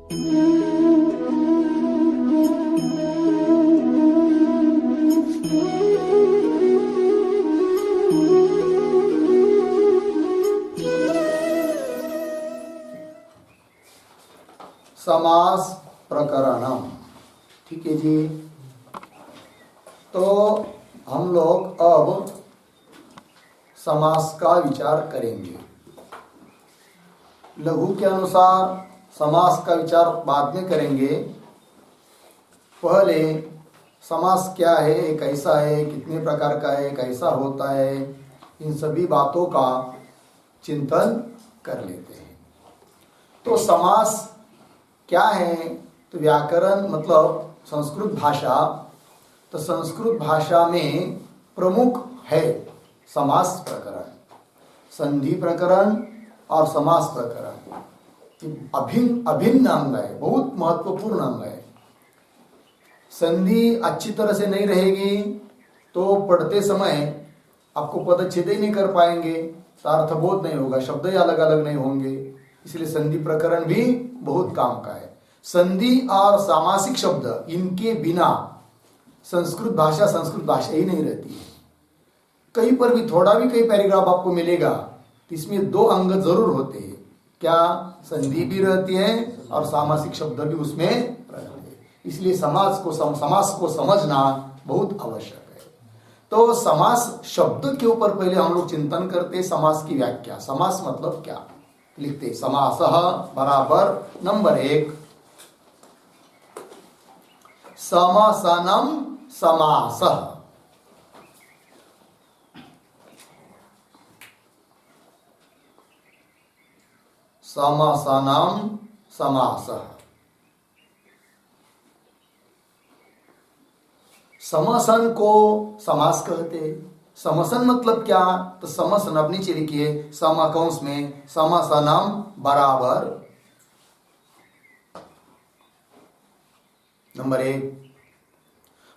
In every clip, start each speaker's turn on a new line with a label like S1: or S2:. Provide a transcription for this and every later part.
S1: समास प्रकरणम। ठीक है जी। तो हम लोग अब समास का विचार करेंगे। लघु के अनुसार समास का विचार बाद में करेंगे। पहले समास क्या है, कैसा है, कितने प्रकार का है, कैसा होता है, इन सभी बातों का चिंतन कर लेते हैं। तो समास क्या है? तो व्याकरण मतलब संस्कृत भाषा, तो संस्कृत भाषा में प्रमुख है समास प्रकरण, संधि प्रकरण और समास प्रकरण। अभिन्न अभिन्न अंग है, बहुत महत्वपूर्ण अंग है। संधि अच्छी तरह से नहीं रहेगी तो पढ़ते समय आपको पदच्छेद ही नहीं कर पाएंगे, तो अर्थबोध नहीं होगा, शब्द ही अलग अलग नहीं होंगे। इसलिए संधि प्रकरण भी बहुत काम का है। संधि और सामासिक शब्द, इनके बिना संस्कृत भाषा ही नहीं रहती है। कहीं पर भी थोड़ा भी कहीं पैराग्राफ आपको मिलेगा तो इसमें दो अंग जरूर होते हैं। क्या? संधि भी रहती है और सामासिक शब्द भी उसमें रहते हैं। इसलिए समास को समझना बहुत आवश्यक है। तो समास शब्द के ऊपर पहले हम लोग चिंतन करते हैं। समास की व्याख्या, समास मतलब क्या, लिखते समासः बराबर नंबर 1 समसनम समासः। समसनम समासः। समसन को समास कहते हैं। समसन मतलब क्या? तो समसन अब नीचे लिखिए समकौंस में, समसनम बराबर नंबर 1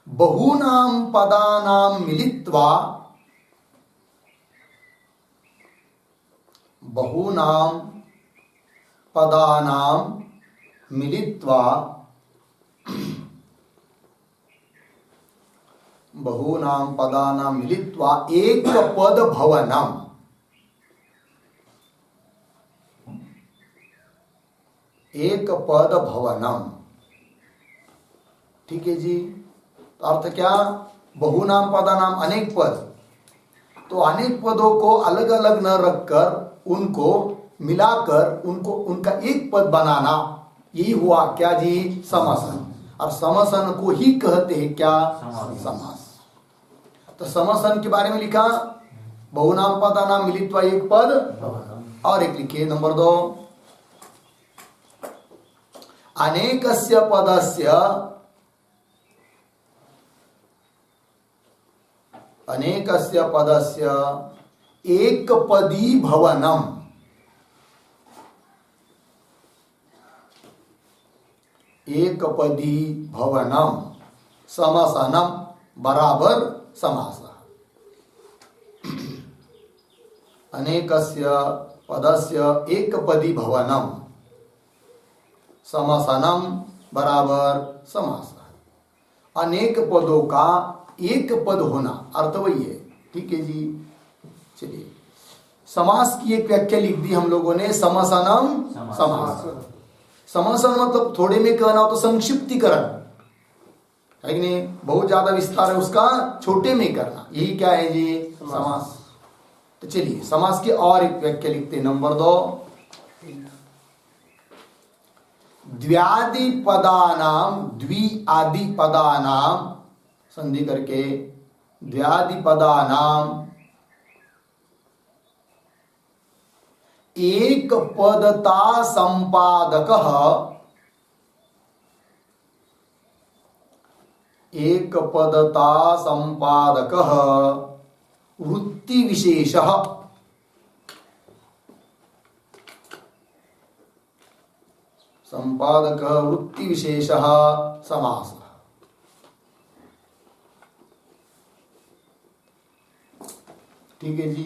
S1: बहूनां पदानां मिलित्वा, बहूनां पदानां मिलित्वा, बहूनां पदानां मिलित्वा एक पद भवनम। एक पद भवनम। ठीक है जी। तो अर्थ क्या? बहुनाम पदानाम, अनेक पद। तो अनेक पदों को अलग अलग न रखकर उनको मिलाकर उनका एक पद बनाना, यही हुआ क्या जी? समसन। और समसन को ही कहते हैं क्या? समास। तो समसन के बारे में लिखा बहुनाम पदानाम मिलित्वा एक पद, और एक लिखिए नंबर 2 अनेकस्य पदस्य, अनेकस्य पदस्य एक पदी भवनम। एक पदी भवनम समसनम बराबर समासः। अनेकस्य पदस्य एक पदी भवनम समसनम बराबर समासः। अनेक पदों का एक पद होना, अर्थ वही है। ठीक है जी। चलिए, समास की एक व्याख्या लिख दी हम लोगों ने, समसनम समास। समसन मतलब थोड़े में कहना हो तो संक्षिप्तीकरण है कि नहीं, बहुत ज्यादा विस्तार है उसका छोटे में करना, यही क्या है जी? समास। तो चलिए समास की और एक व्याख्या लिखते हैं नंबर 2 द्व्यादि पदानाम, द्वि आदि पदानाम संधि करके द्व्यादि पदानाम एक पदता संपादकः, एक पदता संपादकः वृत्ति विशेषः। संपादकः वृत्ति विशेषः समासः। ठीक है जी।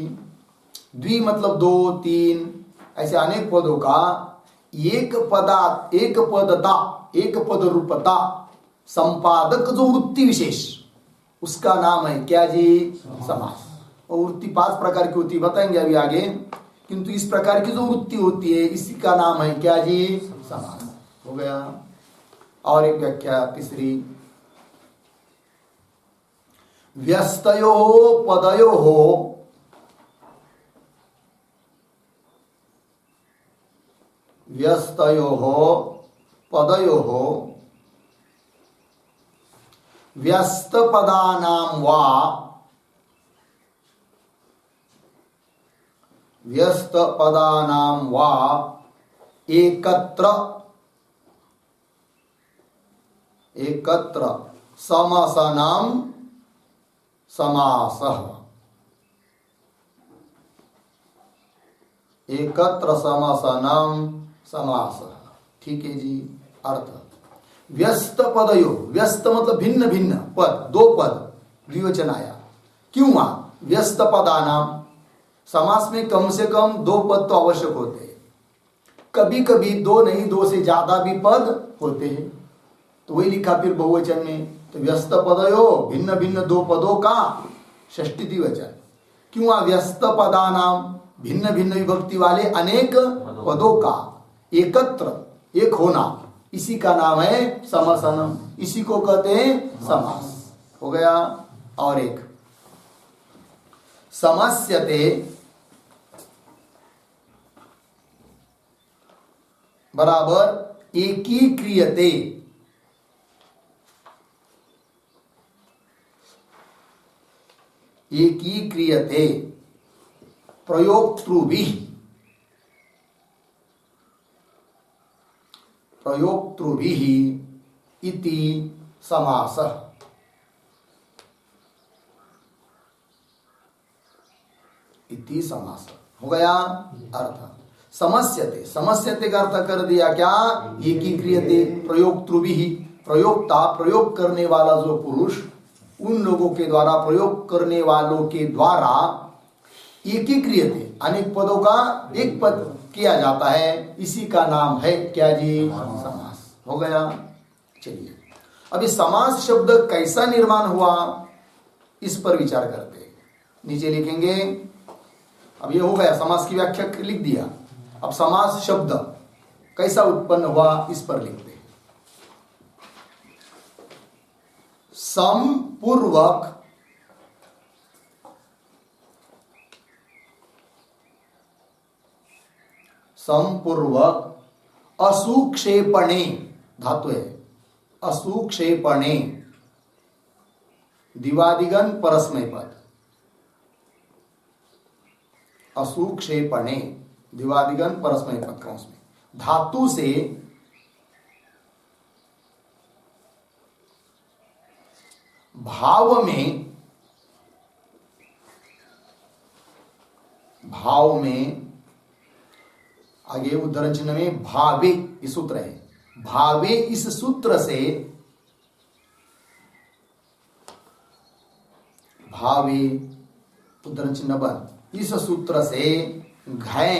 S1: द्वि मतलब 2, 3 ऐसे अनेक पदों का एक पदता, एक पद रूपता, संपादक जो वृत्ति विशेष, उसका नाम है क्या जी? समास। और वृत्ति 5 प्रकार की होती बताएंगे अभी आगे, किंतु इस प्रकार की जो वृत्ति होती है इसी का नाम है क्या जी? समास। हो गया। और एक व्याख्या तीसरी, व्यस्तयो पदयो पदयो व्यस्त पदानां वा एकत्र समासानां समासः। एकत्र समासानां समासः। ठीक है जी। अर्थ, व्यस्त पदयो, व्यस्त मतलब भिन्न भिन्न पद, 2 पद द्विवचन आया। क्यों व्यस्त पदानाम, समास में कम से कम 2 पद तो आवश्यक होते हैं। कभी कभी 2 नहीं 2 से ज्यादा भी पद होते हैं, तो वही लिखा फिर बहुवचन में। तो व्यस्त पदयो भिन्न भिन्न 2 पदों का षष्ठी द्विवचन। क्यों व्यस्त पदानाम, भिन्न भिन्न विभक्ति वाले अनेक पदों का एकत्र, एक होना, इसी का नाम है समासनम। इसी को कहते हैं समास। हो गया। और एक, समस्यते बराबर एकीक्रियते। एकीक्रियते प्रयोक्तृभिः इति समासः। इति समासः। हो गया। अर्थ, समस्यते, समस्यते का अर्थ कर दिया क्या? एकीक्रियते प्रयोक्तृभिः, प्रयोक्ता प्रयोग करने वाला जो पुरुष, उन लोगों के द्वारा, प्रयोग करने वालों के द्वारा एकीक्रियते, अनेक पदों का एक पद किया जाता है, इसी का नाम है क्या जी? समास। हो गया। चलिए अभी समास शब्द कैसा निर्माण हुआ इस पर विचार करते हैं। नीचे लिखेंगे। अब ये हो गया, समास की व्याख्या लिख दिया। अब समास शब्द कैसा उत्पन्न हुआ इस पर लिखते हैं। समपूर्वक असुक्षेपणे, धातु है असुक्षेपणे, दिवादिगण परस्मै पद, असुक्षेपणे दिवादिगण परस्मै पद कंस में, धातु से भाव में आगे उद्धरण चिन्ह में भावे, इस सूत्र है भावे, इस सूत्र से भावे उद्धरण चिन्ह बन, इस सूत्र से घय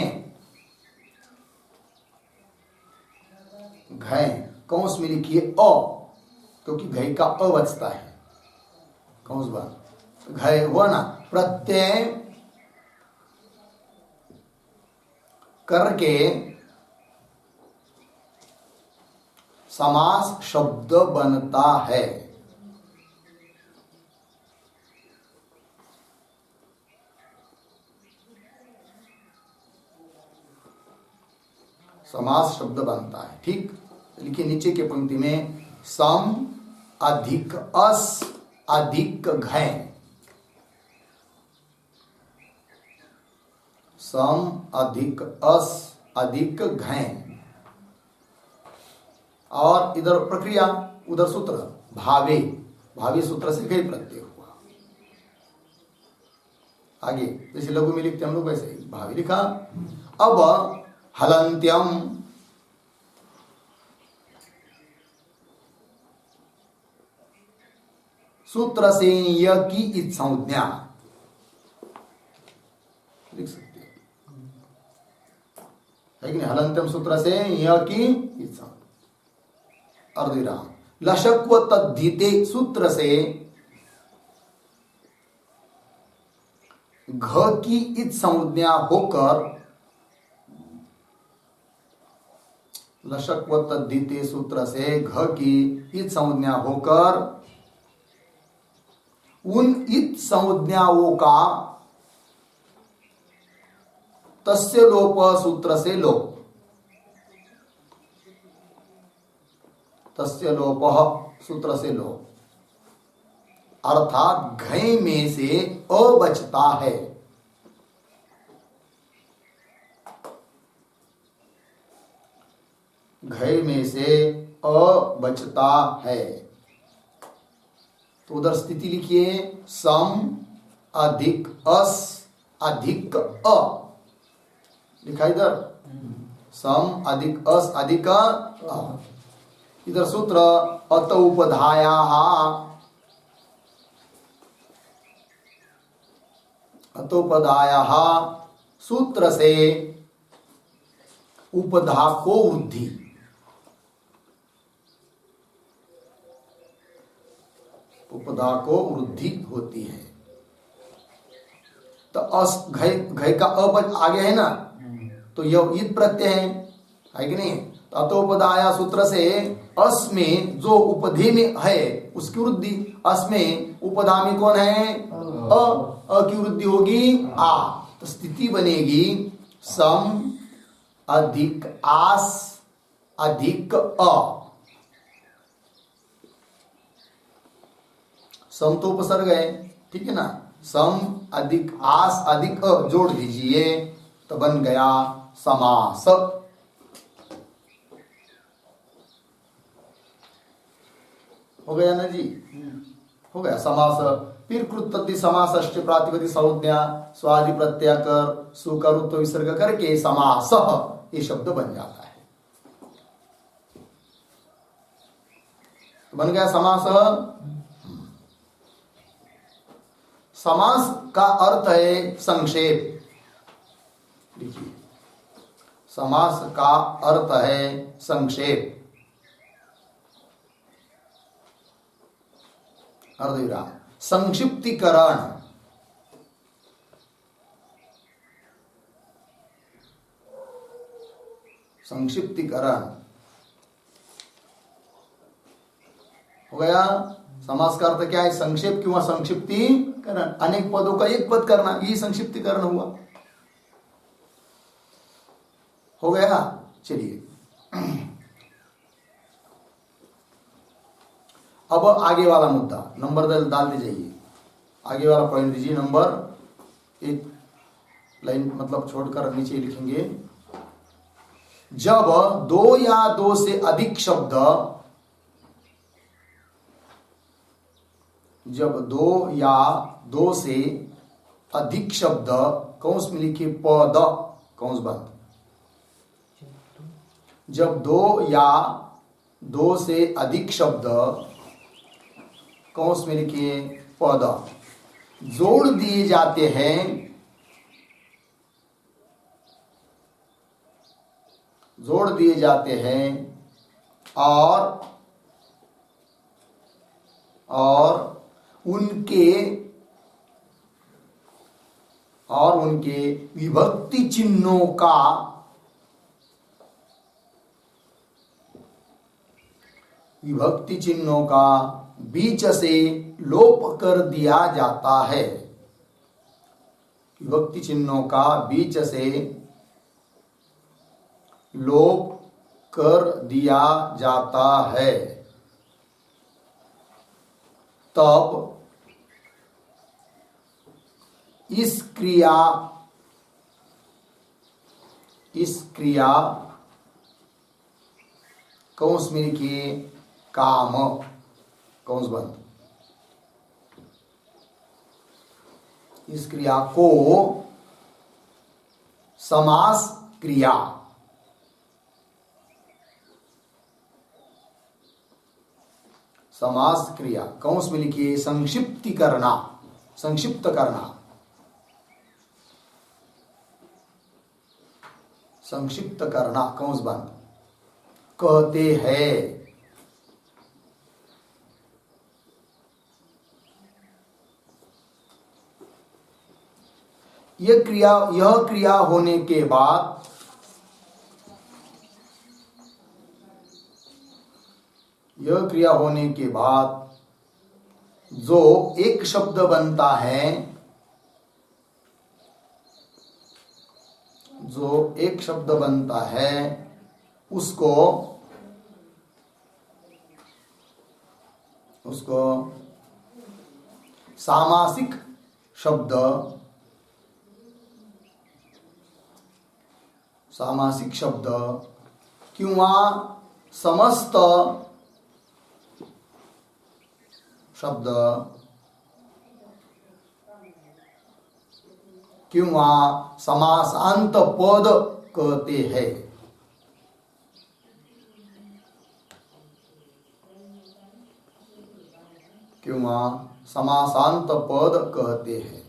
S1: कंस में लिखिए अ, क्योंकि घय का अ बचता है, कंस बन घय हुआ ना, प्रत्यय करके समास शब्द बनता है। समास शब्द बनता है। ठीक, लिखिए नीचे के पंक्ति में, सम अधिक अस अधिक घय, सम अधिक अस अधिक घय, और इधर प्रक्रिया, उधर सूत्र भावे, भावी सूत्र से घय प्रत्यय हुआ। आगे जैसे लघु में लिखते हम लोग वैसे ही भावी लिखा। अब हलंत्यम, सूत्र से य की इत संज्ञा लिख सकते है कि नहीं। हलंत्यम सूत्र से य की अर्धविराम, लशक्व तद्धिते सूत्र से घ की इत संज्ञा होकर, लशक्व तद्धिते सूत्र से घ की इत संज्ञा होकर उन इत संज्ञाओं का तस्य लोप सूत्र से लोप, तस्य लोप सूत्र से लोप, अर्थात घय में से अ बचता है। घय में से अ बचता है। तो उधर स्थिति लिखिए, सम अधिक अस अधिक अ, लिखा इधर सम अधिक अस अधिक अ। इधर सूत्र अत उपधाया, अतोपदाया सूत्र से उपधा को वृद्धि, उपधा को वृद्धि होती है। तो अस घय का अ आगे है ना, तो यह ईद प्रत्यय है कि नहीं। तो अतोपदाया सूत्र से अस में जो उपधि में है उसकी वृद्धि, अस में उपधा में कौन है अ की वृद्धि होगी आ, तो स्थिति बनेगी सम अधिक आस अधिक अ। सम तो उपसर्ग है, ठीक है ना, सम अधिक आस अधिक अ जोड़ दीजिए तो बन गया समास। हो गया ना जी, हो गया समास। फिर कृतति समासश्च प्रातिपदिक संज्ञा स्वादि प्रत्यय कर सुकरुत्व विसर्ग करके समास ये शब्द बन जाता है। तो बन गया समास। समास का अर्थ है संक्षेप। देखिए, समास का अर्थ है संक्षेप। अर्धविराम, संक्षिप्तीकरण, संक्षिप्तीकरण हो गया। समास का अर्थ क्या है? संक्षेप किंवा संक्षिप्तीकरण, अनेक पदों का एक पद करना, यही संक्षिप्तीकरण हुआ। हो गया। चलिए अब आगे वाला मुद्दा नंबर डाल दीजिए, आगे वाला पॉइंट दीजिए। नंबर एक लाइन मतलब छोड़कर नीचे लिखेंगे, जब दो या दो से अधिक शब्द, जब दो या दो से अधिक शब्द कौंस में लिखिए पद कौंस बंद, जब दो या दो से अधिक शब्द कौंस में लिखिए पद जोड़ दिए जाते हैं, जोड़ दिए जाते हैं और उनके विभक्ति चिन्हों का बीच से लोप कर दिया जाता है। विभक्ति चिन्हों का बीच से लोप कर दिया जाता है, तब इस क्रिया कौंस में लिखिए काम कौंस बंद, इस क्रिया को समास क्रिया, समास क्रिया कौंस में लिखिए संक्षिप्त करना, संक्षिप्त करना, संक्षिप्त करना, कंस बंद, कहते हैं। यह क्रिया होने के बाद, यह क्रिया होने के बाद जो एक शब्द बनता है, जो एक शब्द बनता है उसको सामासिक शब्द, सामासिक शब्द किंवा समस्त शब्द किंवा समासांत पद कहते हैं। किंवा समासांत पद कहते हैं।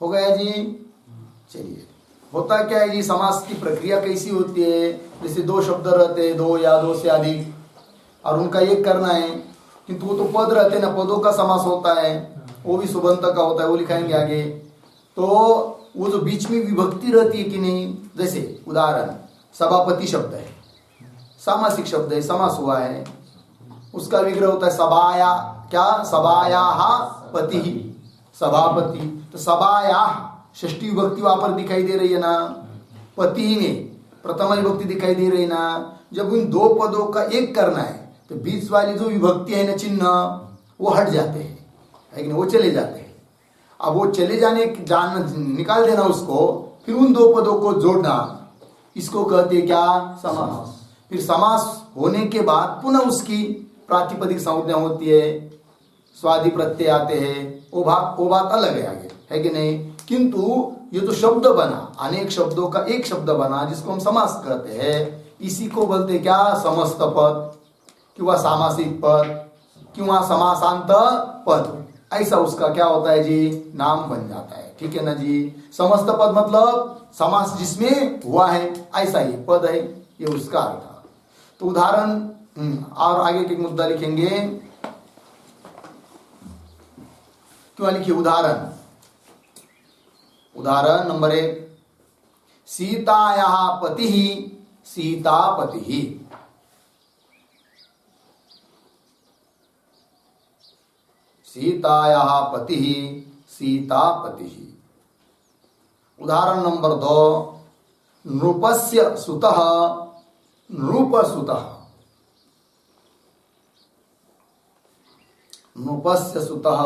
S1: हो गया जी। चलिए, होता क्या है जी, समास की प्रक्रिया कैसी होती है? जैसे दो शब्द रहते हैं, दो या दो से अधिक, और उनका एक करना है, किंतु वो तो पद रहते हैं ना, पदों का समास होता है, वो भी सुबंत का होता है, वो लिखाएंगे आगे। तो वो जो बीच में विभक्ति रहती है कि नहीं, जैसे उदाहरण सभापति शब्द है, सामासिक शब्द है, समास हुआ है, उसका विग्रह होता है सभाया, क्या सभायाः पति, सभापति। तो सभायाः षष्ठी विभक्ति वहां पर दिखाई दे रही है ना, पति में प्रथमा विभक्ति दिखाई दे रही है ना। जब उन दो पदों का एक करना है तो बीच वाली जो विभक्ति है ना, चिन्ह, वो हट जाते हैं, है कि नहीं, वो चले जाते हैं। अब वो चले निकाल देना उसको, फिर उन दो पदों को जोड़ना, इसको कहते हैं क्या? समास। फिर समास होने के बाद पुनः उसकी प्रातिपदिक संज्ञा होती है, स्वादि प्रत्यय आते हैं, वो बात अलग है आगे, है कि नहीं। किंतु ये तो शब्द बना, अनेक शब्दों का एक शब्द बना, जिसको हम समास कहते हैं, इसी को बोलते क्या? समस्त पद किंवा सामासिक पद किंवा समासांत पद, ऐसा उसका क्या होता है जी? नाम बन जाता है। ठीक है ना जी। समस्त पद मतलब समास जिसमें हुआ है, ऐसा ही पद है, ये उसका अर्थ। तो उदाहरण और आगे के मुद्दा लिखेंगे, क्यों लिखिए उदाहरण। उदाहरण नंबर 1, सीतायाः पतिः सीतापतिः। सीतायाः पतिः सीतापतिः। उदाहरण नंबर 2, नृपस्य सुतः नृपसुतः। नृपस्य सुतः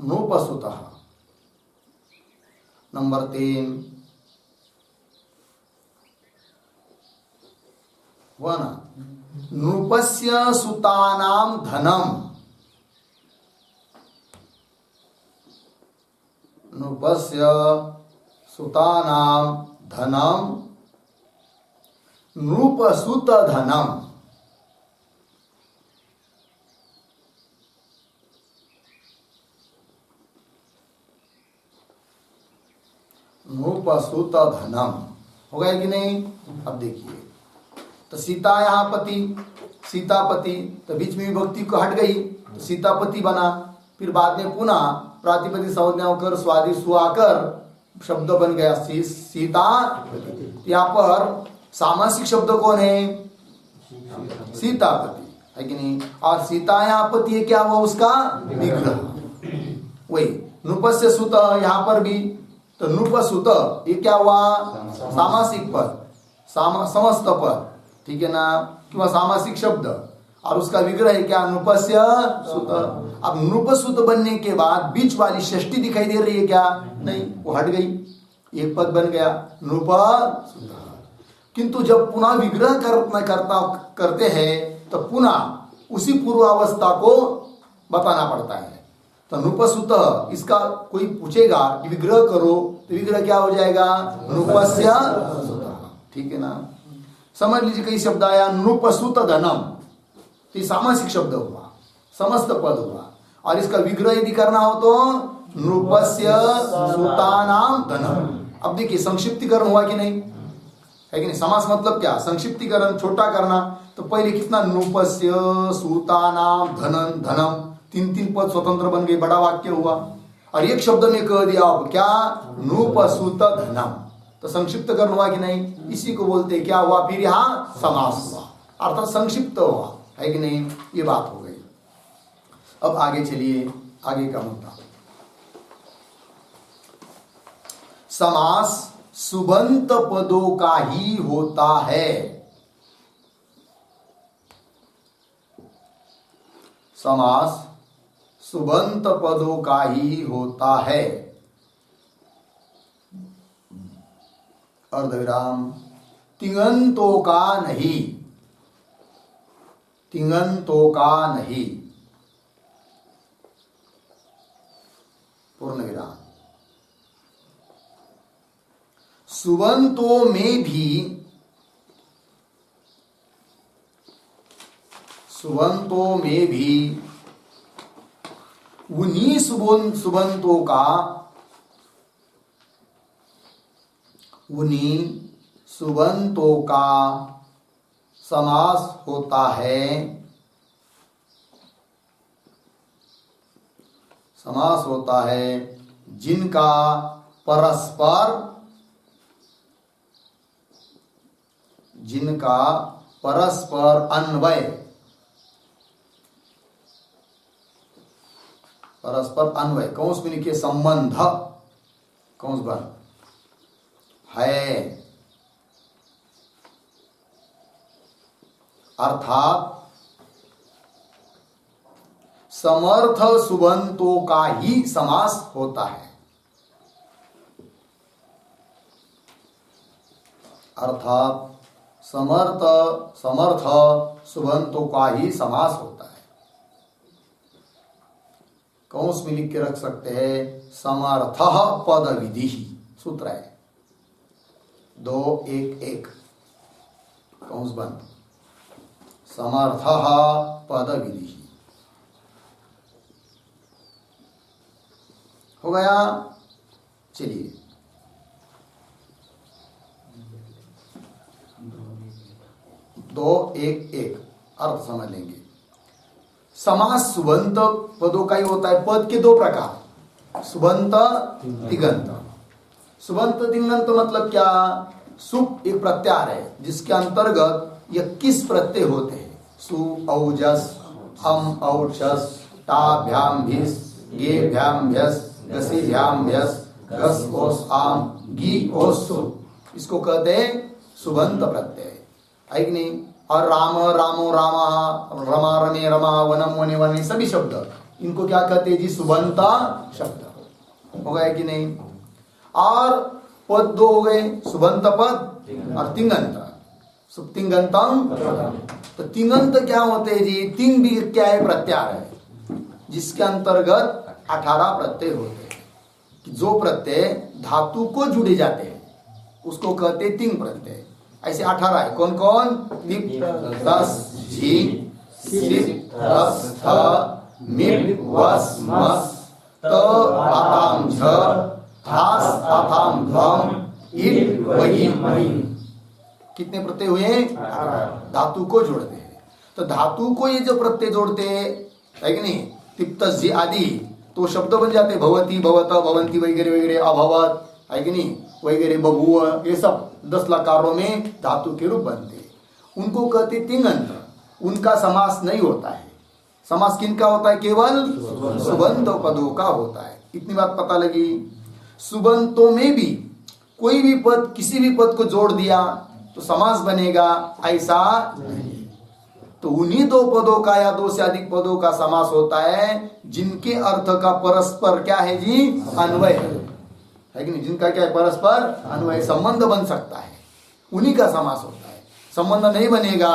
S1: नृपसुतः। नंबर 3 हुआ ना, नृपस्य सुतानां धनम। नृपस्य सुतानां धनम नृपसुत धनम। नृपसुत धनम हो गया कि नहीं? अब देखिए, तो सीतायाः पति सीतापति, तो बीच में विभक्ति को हट गई तो सीतापति बना, फिर बाद में पुनः प्रातिपदिक संज्ञा होकर स्वादि सु आकर शब्द बन गया सीता। यहाँ पर सामासिक शब्द कौन है? सीतापति, है कि नहीं। और सीतायाः पति क्या हुआ? उसका विग्रह। वही नृपस्य सुत, यहाँ पर भी तो नृपसुत, ये क्या हुआ? सामासिक पद, समस्त पद, ठीक है ना, किंवा सामासिक शब्द, और उसका विग्रह है क्या? नृपस्य सुत। अब नृपसुत बनने के बाद बीच वाली षष्ठी दिखाई दे रही है क्या? नहीं, वो हट गई, एक पद बन गया नृपसुत। किंतु जब पुनः विग्रह करते हैं तो पुनः उसी पूर्वावस्था को बताना पड़ता है। तो नृपसुत, इसका कोई पूछेगा कि विग्रह करो, तो विग्रह क्या हो जाएगा? नृपस्य सुतः। ठीक है ना। समझ लीजिए कई शब्द आया नृपसुत धनम, तो ये सामासिक शब्द हुआ, समस्त पद हुआ, और इसका विग्रह यदि करना हो तो नृपस्य सुतानां धनम, अब देखिए संक्षिप्तीकरण हुआ कि नहीं, है कि नहीं। समास मतलब क्या, संक्षिप्तीकरण, छोटा करना। तो पहले कितना, नृपस्य सूतानाम धनम धनम, 3 पद स्वतंत्र बन गए, बड़ा वाक्य हुआ। और एक शब्द में कह दिया अब क्या, नृपसूत धनम, तो संक्षिप्तकरण हुआ कि नहीं। इसी को बोलते क्या हुआ, फिर यहाँ समास हुआ, अर्थात संक्षिप्त हुआ, है कि नहीं। ये बात हो गई। अब आगे चलिए, आगे का मुद्दा। समास सुबंत पदों का ही होता है। समास सुबंत पदों का ही होता है। अर्धविराम, तिङंतों का नहीं, तिङंतों का नहीं, पूर्ण विराम। सुबंतों में भी, सुबंतों में भी उन्हीं सुबंतों का, उन्हीं सुबंतों का समास होता है, समास होता है जिनका परस्पर, जिनका परस्पर अन्वय, परस्पर अन्वय, कौंस में लिखिए संबंध, कौंस बन है, अर्थात समर्थ सुबंतों का ही समास होता है, अर्थात समर्थ सुबंतों का ही समास होता है। कौंस में लिख के रख सकते हैं, समर्थ पद विधि, सूत्र है 2-1-1, कौंस बंद, समर्थ पद विधि हो गया। चलिए 2-1-1 अर्थ समझ लेंगे। समास सुबंत पदों का ही होता है। पद के दो प्रकार, सुबंत तिङंत। सुबंत तिङंत मतलब क्या, सुप एक प्रत्यार है जिसके अंतर्गत 21 प्रत्यय होते हैं। सु औजस, अम औक्षस, टाभ्याम भिस, गेभ्याम भ्यस, गसीभ्याम भ्यस, गस ओस आम, गी ओस सु, इसको कहते हैं सुबंत प्रत्यय, है कि नहीं। और राम रामो रामा, रमा रमे रमा, वनम वने वने, सभी शब्द इनको क्या कहते हैं जी, सुबंता शब्द हो गए कि नहीं। और पद दो हो गए, सुबंत पद और तिङंत, तिङंतम। तो तिङंत क्या होते हैं जी, तिङ भी क्या है, प्रत्यार है जिसके अंतर्गत 18 प्रत्यय होते हैं। जो प्रत्यय धातु को जुड़े जाते हैं उसको कहते हैं तिङ प्रत्यय। ऐसे 18 है, कौन कौन, लिप दस झी सिप रस थ मिप वस मस त आताम झ थास आताम घम इप वही मई। कितने प्रत्यय हुए, धातु को जोड़ते हैं। तो धातु को ये जो प्रत्यय जोड़ते हैं, है कि नहीं, तिप्त जी आदि, तो शब्द बन जाते, भवती भवत भवंती वगैरह वगैरह, अभवत, है कि नहीं, वगैरह बभूव, ये सब 10 लकारों में धातु के रूप बनते हैं। उनको कहते तिङंत। उनका समास नहीं होता है। समास किनका होता है, केवल सुबंत पदों का होता है। इतनी बात पता लगी। सुबंतों में भी कोई भी पद, किसी भी पद को जोड़ दिया तो समास बनेगा, ऐसा नहीं। तो उन्हीं 2 पदों का या 2 से अधिक पदों का समास होता है जिनके अर्थ का परस्पर क्या है जी, अन्वय है कि नहीं, जिनका क्या है, परस्पर अन्वय, संबंध बन सकता है, उन्हीं का समास होता है। संबंध नहीं बनेगा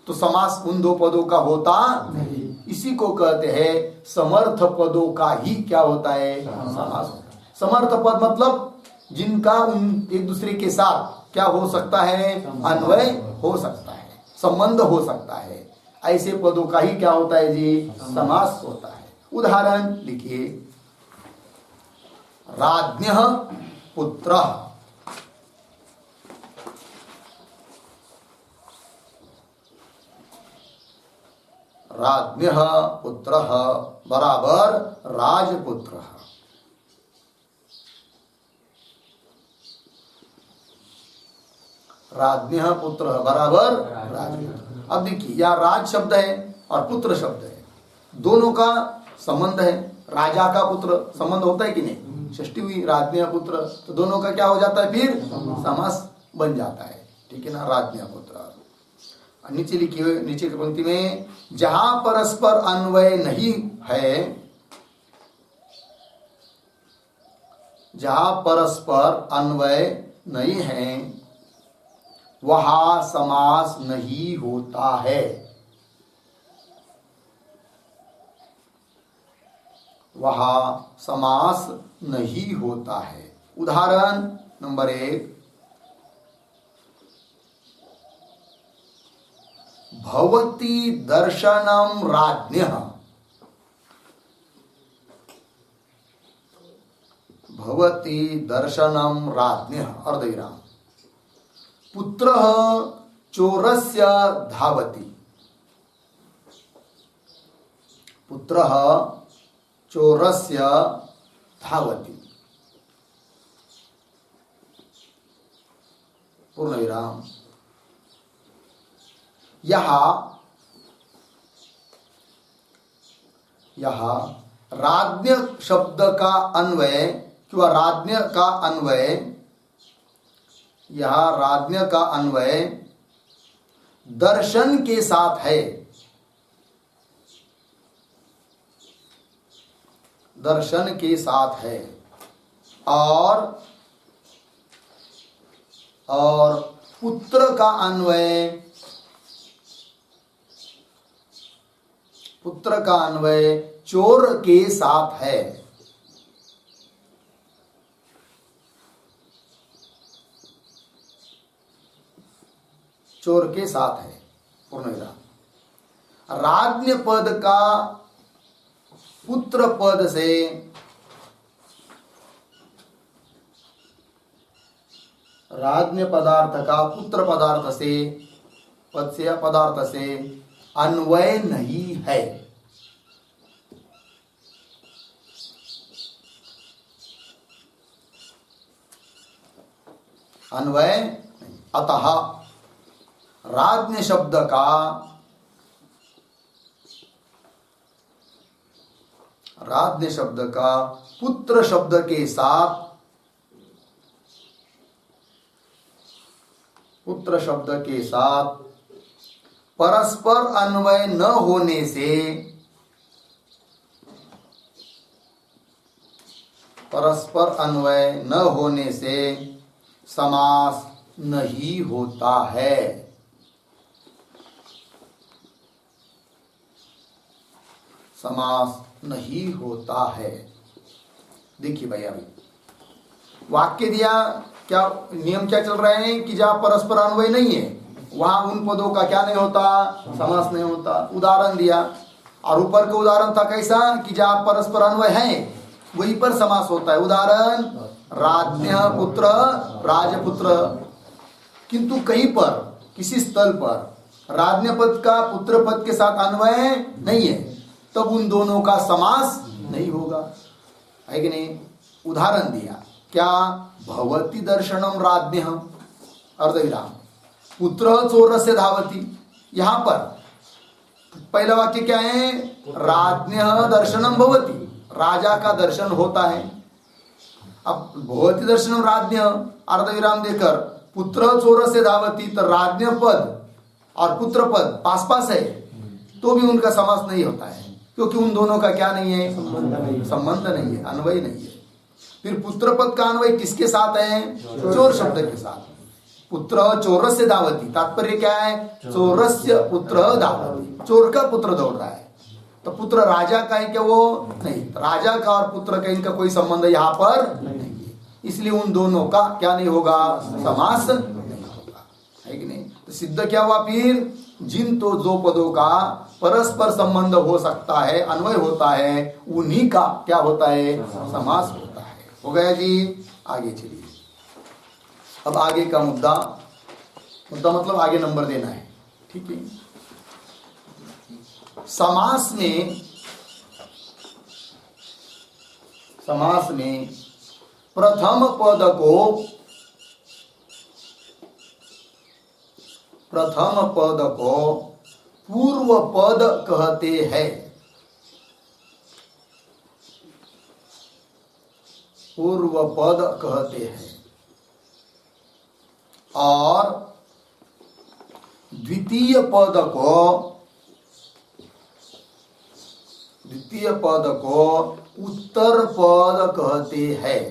S1: तो समास उन 2 पदों का होता नहीं। इसी को कहते हैं समर्थ पदों का ही क्या होता है, समास होता है। समर्थ पद मतलब जिनका उन एक दूसरे के साथ क्या हो सकता है, अन्वय हो सकता है, संबंध हो सकता है, ऐसे पदों का ही क्या होता है जी, समास होता है। उदाहरण लिखिए, राज्ञः पुत्रः, राज्ञः पुत्रः बराबर राजपुत्र। राज्ञः पुत्र बराबर राजपुत्र। अब देखिए यहाँ राज शब्द है और पुत्र शब्द है, दोनों का संबंध है। राजा का पुत्र संबंध होता है कि नहीं, षष्ठी हुई राज्ञः पुत्र, तो दोनों का क्या हो जाता है, फिर समास बन जाता है। ठीक है ना, राज्ञः पुत्र। नीचे लिखी हुई नीचे की पंक्ति में जहां परस्पर अन्वय नहीं है, जहां परस्पर अन्वय नहीं है वहां समास नहीं होता है। वहां समास नहीं होता है। उदाहरण नंबर 1, भवती दर्शनम राज्ञः। भवती दर्शनम राज्ञः अर्धविराम। पुत्रः चोरस्य धावति। पुत्रः चोरस्य धावति पूर्णविराम। यहाँ राज्ञ शब्द का अन्वय किंवा राज्ञ का अन्वय, यहाँ राज्ञ का अन्वय दर्शन के साथ है। दर्शन के साथ है और पुत्र का अन्वय, पुत्र का अन्वय चोर के साथ है। चोर के साथ है पूर्णविराम। राज्ञ पद का पुत्र पद से, राज्ञ पदार्थ का पुत्र पदार्थ से, पद से या पदार्थ से अन्वय नहीं है। अन्वय नहीं। अतः राज्ञ शब्द का, राज्ञ शब्द का पुत्र शब्द के साथ, पुत्र शब्द के साथ परस्पर अन्वय न होने से, परस्पर अन्वय न होने से समास नहीं होता है। समास नहीं होता है। देखिए भाई, अभी वाक्य दिया, क्या नियम क्या चल रहे हैं कि जहां परस्पर अन्वय नहीं है वहां उन पदों का क्या नहीं होता, समास नहीं होता। उदाहरण दिया और ऊपर का उदाहरण था कैसा कि जहां परस्पर अन्वय है वहीं पर समास होता है। उदाहरण राज्ञः पुत्र राजपुत्र। किंतु कहीं पर किसी स्थल पर राज्ञ पद का पुत्र पद के साथ अन्वय नहीं है, तब उन दोनों का समास नहीं होगा, है कि नहीं। उदाहरण दिया क्या, भवती दर्शनम राज्ञः अर्धविराम, पुत्र चोरस्य धावति। यहां पर पहला वाक्य क्या है, राज्ञः दर्शनम भवति, राजा का दर्शन होता है। अब भवती दर्शनम राज्ञः अर्धविराम देकर पुत्र चोरस्य धावति, तो राज्ञ पद और पुत्र पद पास पास है तो भी उनका समास नहीं होता है, क्योंकि उन दोनों का क्या नहीं है, संबंध नहीं है, अन्वय नहीं है। फिर पुत्र पद का अन्वय किसके साथ है, चोर शब्द के साथ। पुत्र चोरस्य धावति, तात्पर्य क्या है, चोरस्य पुत्र धावति, चोर का पुत्र दौड़ रहा है। तो पुत्र राजा का है क्या, वो नहीं, राजा का और पुत्र का इनका कोई संबंध यहाँ पर नहीं है, इसलिए उन दोनों का क्या नहीं होगा, समास नहीं होगा, है कि नहीं। तो सिद्ध क्या हुआ फिर, जिन तो दो पदों का परस्पर संबंध हो सकता है, अन्वय होता है, उन्हीं का क्या होता है, समास होता है। हो गया जी। आगे चलिए, अब आगे का मुद्दा, मुद्दा मतलब आगे नंबर देना है, ठीक है। समास में प्रथम पद को पूर्व पद कहते हैं। पूर्व पद कहते हैं और द्वितीय पद को उत्तर पद कहते हैं।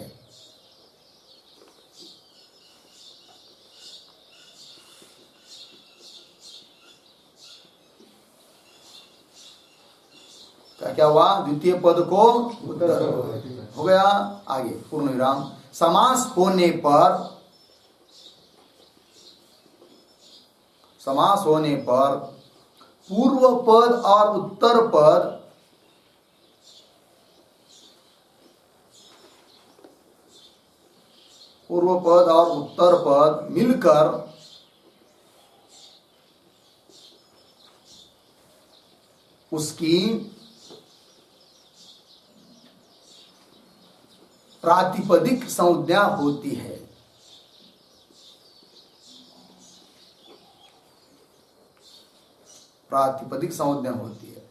S1: क्या हुआ? द्वितीय पद को उत्तर हो गया। आगे पूर्ण विराम। समास होने पर पूर्व पद और उत्तर पद मिलकर उसकी प्रातिपदिक संज्ञा होती है। प्रातिपदिक संज्ञा होती है।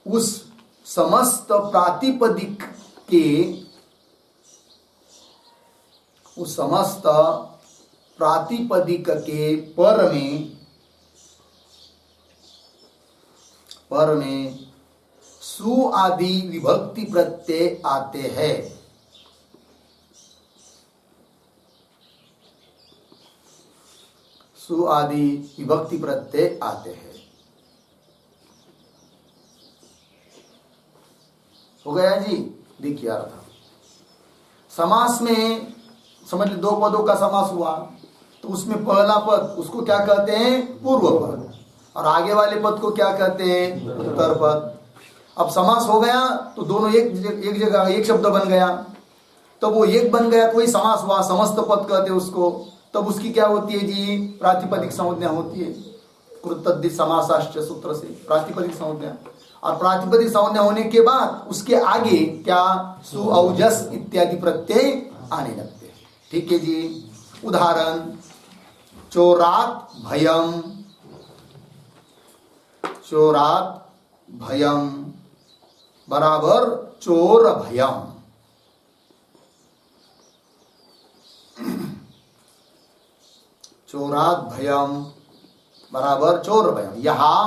S1: उस समस्त प्रातिपदिक के पर में सु आदि विभक्ति प्रत्यय आते हैं। सु आदि विभक्ति प्रत्यय आते हैं। हो गया जी? देखिए अर्थ। समास में समझ लीजिए 2 पदों का समास हुआ तो उसमें पहला पद उसको क्या कहते हैं? पूर्व पद, और आगे वाले पद को क्या कहते हैं? उत्तर पद। अब समास हो गया तो दोनों एक जगह एक शब्द बन गया, तब वो एक बन गया तो वही समास हुआ, समस्त पद कहते हैं उसको। तब उसकी क्या होती है जी? प्रातिपदिक संज्ञा होती है। कृतद्धि समासाश्च सूत्र से प्रातिपदिक संज्ञा। और प्रातिपदिक संज्ञा होने के बाद उसके आगे क्या? सु औजस इत्यादि प्रत्यय आने लगते हैं। ठीक है जी? उदाहरण, चोरात भयम बराबर चोर भयम। चोरात भयम बराबर चोर भयम। यहां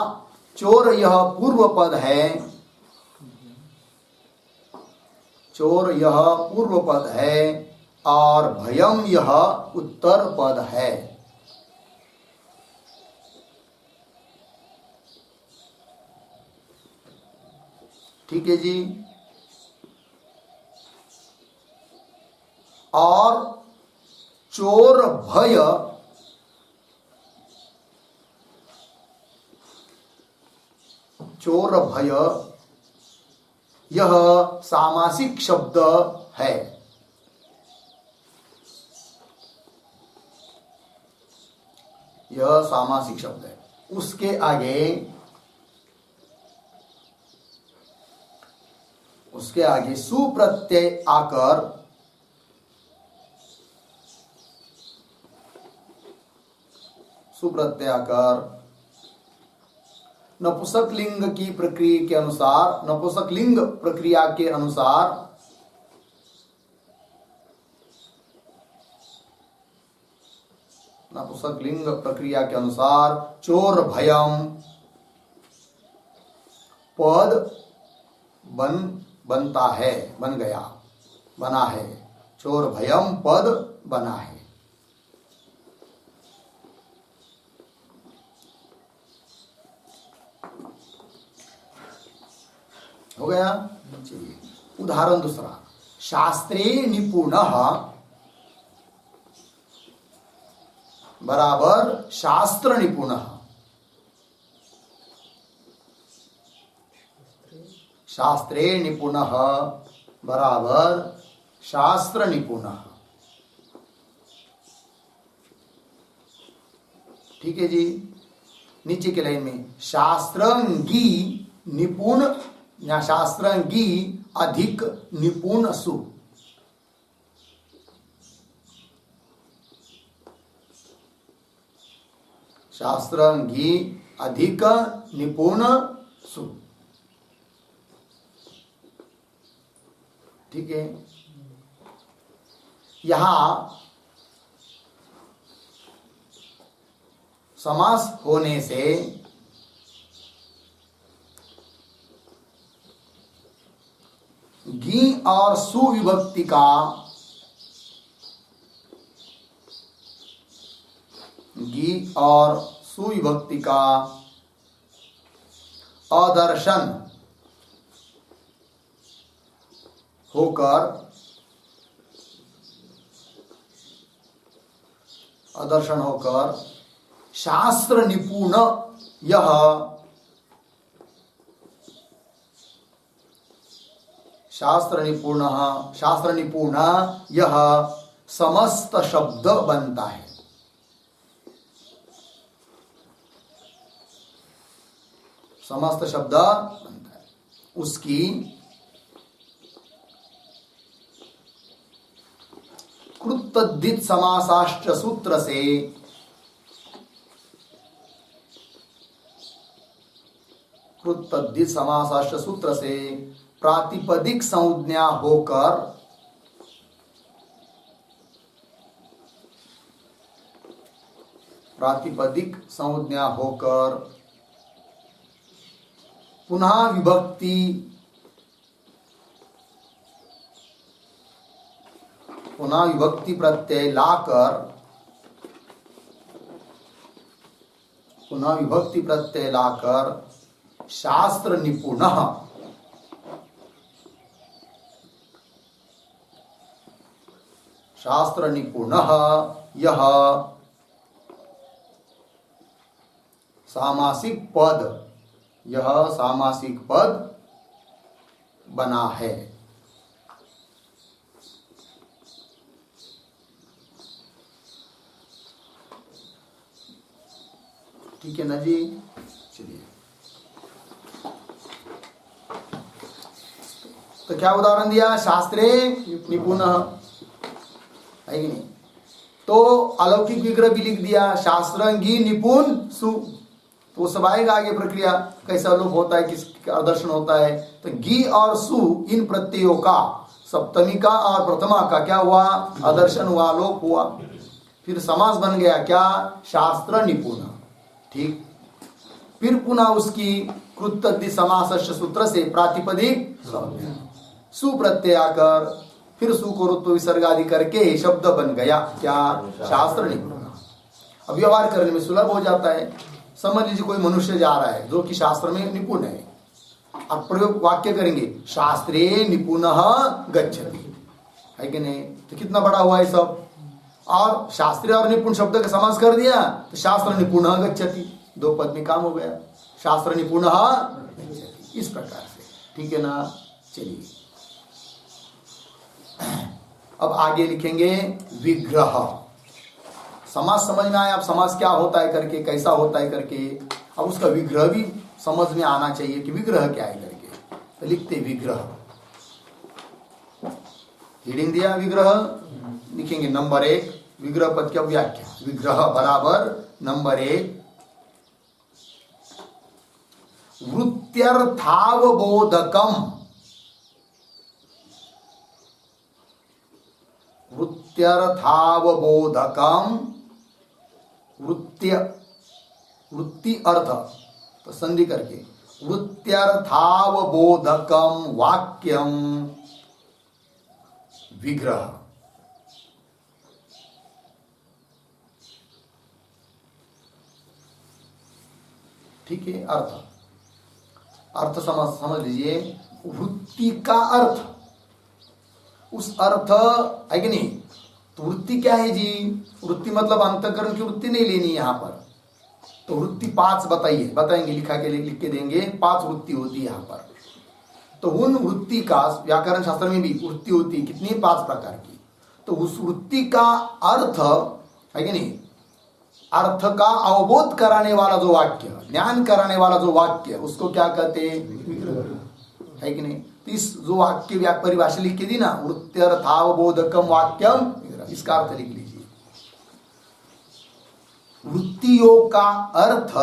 S1: चोर यह पूर्व पद है, चोर यह पूर्व पद है और भयम यह उत्तर पद है। ठीक है जी? और चोर भय यह सामासिक शब्द है। यह सामासिक शब्द है। उसके आगे सु प्रत्यय आकर नपुंसक लिंग की प्रक्रिया के अनुसार, नपुंसक लिंग प्रक्रिया के अनुसार नपुंसक लिंग प्रक्रिया के अनुसार चोर भयम पद बनता है, बना है। चोर भयम पद बना है। हो गया? चलिए उदाहरण दूसरा, शास्त्रे निपुणः बराबर शास्त्र निपुणः। शास्त्रे निपुणः बराबर शास्त्र निपुणः। ठीक है जी? नीचे के लाइन में शास्त्रंगी निपुण या शास्त्रंगी अधिक निपुण सु। शास्त्रंगी अधिक निपुण सु। ठीक है, यहां समास होने से गी और सु विभक्ति का गी और सु विभक्ति का अदर्शन होकर शास्त्र निपुण यह शास्त्र निपुण यह समस्त शब्द बनता है। समस्त शब्द बनता है। उसकी कृतद्धित समासाष्ट सूत्र से कृतद्धित समासाष्ट सूत्र से प्रातिपदिक संज्ञा होकर पुनः विभक्ति प्रत्यय लाकर शास्त्र निपुण यह सामासिक पद बना है। ठीक है ना जी, चलिए तो क्या उदाहरण दिया, शास्त्रे निपुण है कि नहीं। तो अलौकिक विग्रह भी लिख दिया, शास्त्रंगी निपुण सु, तो वो सब आएगा आगे प्रक्रिया कैसा लोप होता है, किसका दर्शन होता है। तो गी और सु इन प्रत्ययों का सप्तमी का और प्रथमा का क्या हुआ, अदर्शन हुआ, लोप हुआ। फिर समास बन गया क्या, शास्त्र निपुण। ठीक, फिर पुनः उसकी कृतद्धित समासस्य सूत्र से प्रातिपदिक सु प्रत्यय आकर फिर सु को रुत्व विसर्ग आदि करके शब्द बन गया क्या, शास्त्र निपुण। अब व्यवहार करने में सुलभ हो जाता है। समझ लीजिए कोई मनुष्य जा रहा है जो कि शास्त्र में निपुण है, अब प्रयोग वाक्य करेंगे शास्त्रे निपुणः गच्छति, है कि नहीं। तो कितना बड़ा हुआ है सब, और शास्त्रीय और निपुण शब्द का समास कर दिया तो शास्त्र निपुणः गच्छति, दो पद में काम हो गया, शास्त्र निपुणः गच्छति, इस प्रकार से। ठीक है ना, चलिए अब आगे लिखेंगे विग्रह। समास समझना है, अब समास क्या होता है करके, कैसा होता है करके, अब उसका विग्रह भी समझ में आना चाहिए कि विग्रह क्या है करके। तो लिखते विग्रह, हीडिंग दिया विग्रह, लिखेंगे नंबर 1 विग्रह पद की व्याख्या। विग्रह बराबर नंबर 1 वृत्त्यर्थावबोधकम, वृत्ति अर्थ तो संधि करके वृत्त्यर्थावबोधकम वाक्यम विग्रह। ठीक है, अर्थ समझ लीजिए। वृत्ति का अर्थ, उस अर्थ है कि नहीं। तो वृत्ति क्या है जी, वृत्ति मतलब अंतःकरण की वृत्ति नहीं लेनी यहां पर। तो वृत्ति 5 बताएंगे, लिख के देंगे। 5 वृत्ति होती है यहाँ पर। तो उन वृत्ति का व्याकरण शास्त्र में भी वृत्ति होती है, कितनी, 5 प्रकार की। तो उस वृत्ति का अर्थ है कि नहीं, अर्थ का अवबोध कराने वाला जो वाक्य, ज्ञान कराने वाला जो वाक्य, उसको क्या कहते हैं? विग्रह, है कि नहीं? तो इस जो वाक्य परिभाषा लिख के दी ना, वृत्त्यर्थावबोधकम वाक्यम, इसका अर्थ लिख लीजिए। वृत्ति योग का अर्थ,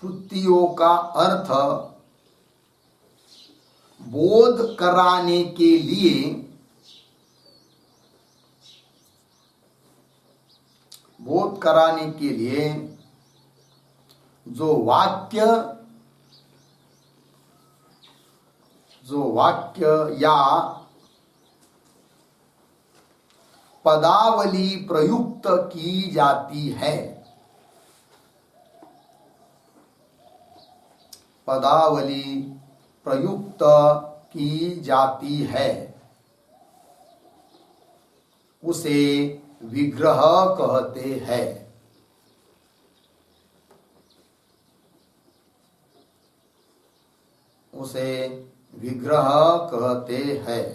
S1: वृत्तियों का अर्थ बोध कराने के लिए, बोध कराने के लिए जो वाक्य या पदावली प्रयुक्त की जाती है, पदावली प्रयुक्त की जाती है, उसे विग्रह कहते हैं। उसे विग्रह कहते हैं।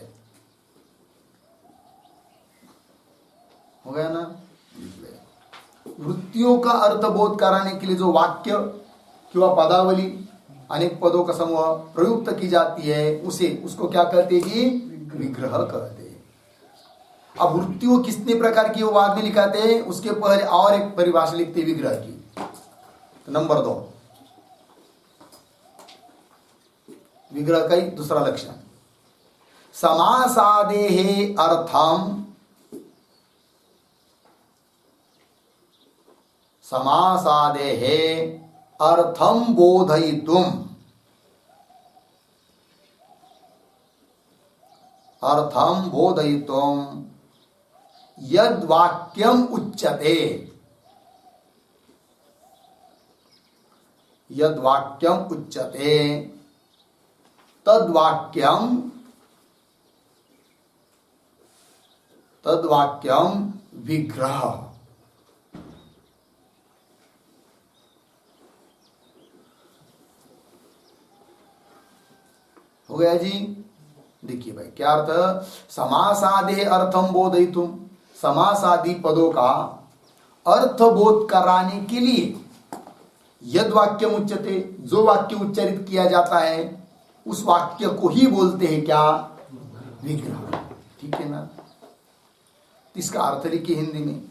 S1: हो गया ना? वृत्तियों का अर्थ बोध कराने के लिए जो वाक्य किंवा पदावली, अनेक पदों का समूह प्रयुक्त की जाती है, उसको क्या कहते हैं जी? विग्रह कहते हैं। अब वृत्तियों कितने प्रकार की वो बाद में लिखाते हैं, उसके पहले और एक परिभाषा लिखते हैं विग्रह की। तो नंबर 2, विग्रह का ही दूसरा लक्षण, समासादेहे अर्थम, समासादेहे अर्थम बोधयितुम, अर्थम बोधयितुम यद वाक्यम उच्यते, यद वाक्यम उच्यते तद वाक्यम विग्रह। हो गया जी? देखिए भाई क्या अर्थ, समासादे अर्थम बोधयितुम, समासादि पदों का अर्थ बोध कराने के लिए, यद वाक्य उच्यते, जो वाक्य उच्चारित किया जाता है उस वाक्य को ही बोलते हैं क्या? विग्रह। ठीक है ना? इसका अर्थ लिखिए हिंदी में,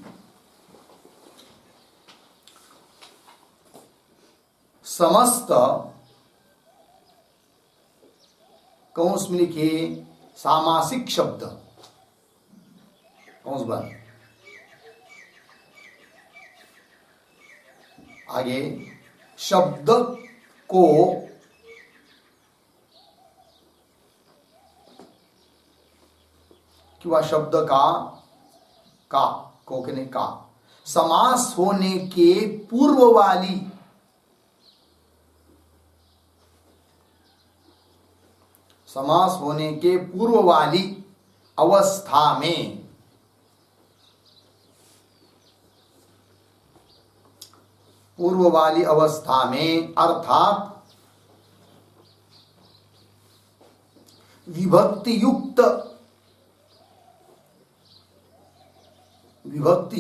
S1: समस्त, कौंस में लिखिए सामासिक शब्द, कौंस बार आगे, शब्द को किंवा शब्द का को कहने का समास होने के पूर्व वाली, समास होने के पूर्व वाली अवस्था में, पूर्व वाली अवस्था में अर्थात विभक्ति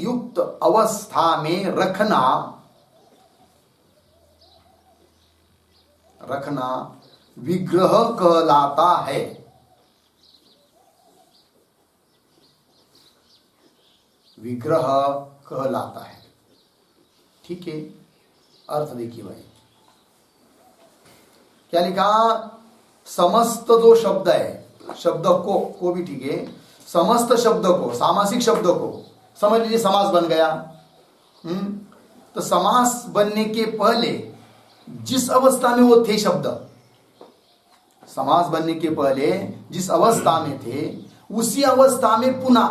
S1: युक्त अवस्था में रखना विग्रह कहलाता है। विग्रह कहलाता है। ठीक है? अर्थ देखिए भाई क्या लिखा, समस्त जो शब्द है, शब्द को भी ठीक है, समस्त शब्द को, सामासिक शब्द को समझ लीजिए समास बन गया। तो समास बनने के पहले जिस अवस्था में वो थे शब्द, समास बनने के पहले जिस अवस्था में थे उसी अवस्था में पुनः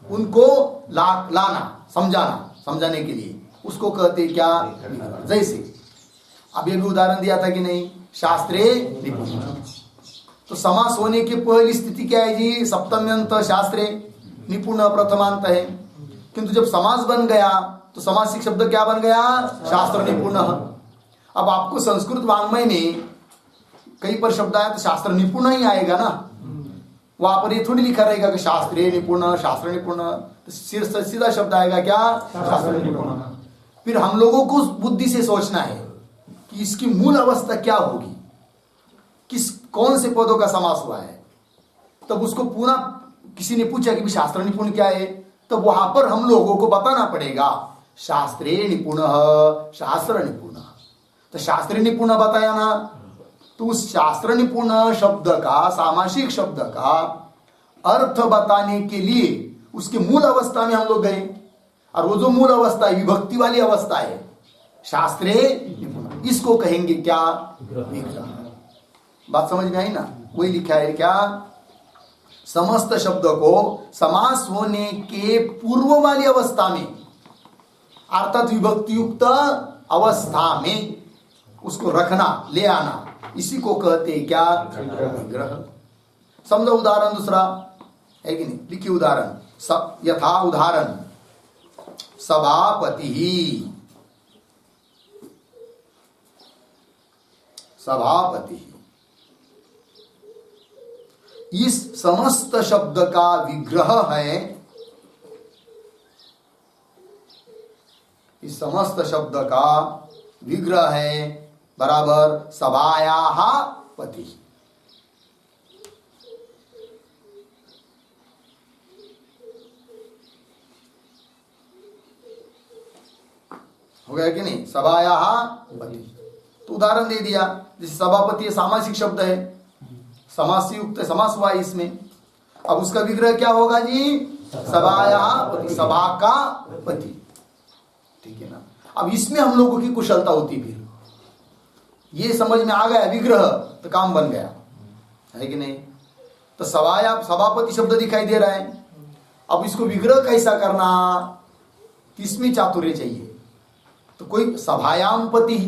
S1: उनको लाना, समझाने के लिए उसको कहते क्या? जैसे अब ये भी उदाहरण दिया था कि नहीं, शास्त्रे निपुण। तो समास होने की पहली स्थिति क्या है जी? सप्तम्यंत शास्त्रे निपुण प्रथमांत है। किंतु जब समास बन गया तो समासिक शब्द क्या बन गया? शास्त्र निपुण। अब आपको संस्कृत वाङ्मय में कई पर शब्द आया तो शास्त्र निपुण ही आएगा ना, वहां पर ये थोड़ी लिखा रहेगा कि शास्त्रीय निपुण, शास्त्र निपुण। तो सीधा शब्द आएगा क्या? शास्त्र निपुण। फिर हम लोगों को बुद्धि से सोचना है कि इसकी मूल अवस्था क्या होगी, कौन से पदों का समास हुआ है। तब उसको पूरा किसी ने पूछा कि शास्त्र निपुण क्या है, तब वहां पर हम लोगों को बताना पड़ेगा शास्त्रे निपुण, शास्त्र निपुण। तो शास्त्रीय निपुण बताया ना, तो उस शास्त्र निपुण शब्द का, सामासिक शब्द का अर्थ बताने के लिए उसके मूल अवस्था में हम लोग गए। और वो जो मूल अवस्था है, विभक्ति वाली अवस्था है, शास्त्रे निपुण, इसको कहेंगे क्या? विग्रह। बात समझ में आई ना? वही लिखा है क्या? समस्त शब्द को समास होने के पूर्व वाली अवस्था में, अर्थात विभक्ति युक्त अवस्था में उसको रखना, ले आना, इसी को कहते हैं क्या? विग्रह। समझो उदाहरण दूसरा है कि नहीं? लिखिए उदाहरण। यथा उदाहरण सभापति ही, सभापति। इस समस्त शब्द का विग्रह है, इस समस्त शब्द का विग्रह है बराबर सभायाः पति। हो गया कि नहीं? सभायाः पति। तो उदाहरण दे दिया, जैसे सभापति सामासिक शब्द है, समास युक्त समास हुआ इसमें। अब उसका विग्रह क्या होगा जी? सभायाः पति, सभा का पति। ठीक है ना? अब इसमें हम लोगों की कुशलता होती, फिर ये समझ में आ गया विग्रह, तो काम बन गया, है कि नहीं? तो सभापति शब्द दिखाई दे रहा है, अब इसको विग्रह कैसा करना, इसमें चातुर्य चाहिए। तो कोई सभायाम पति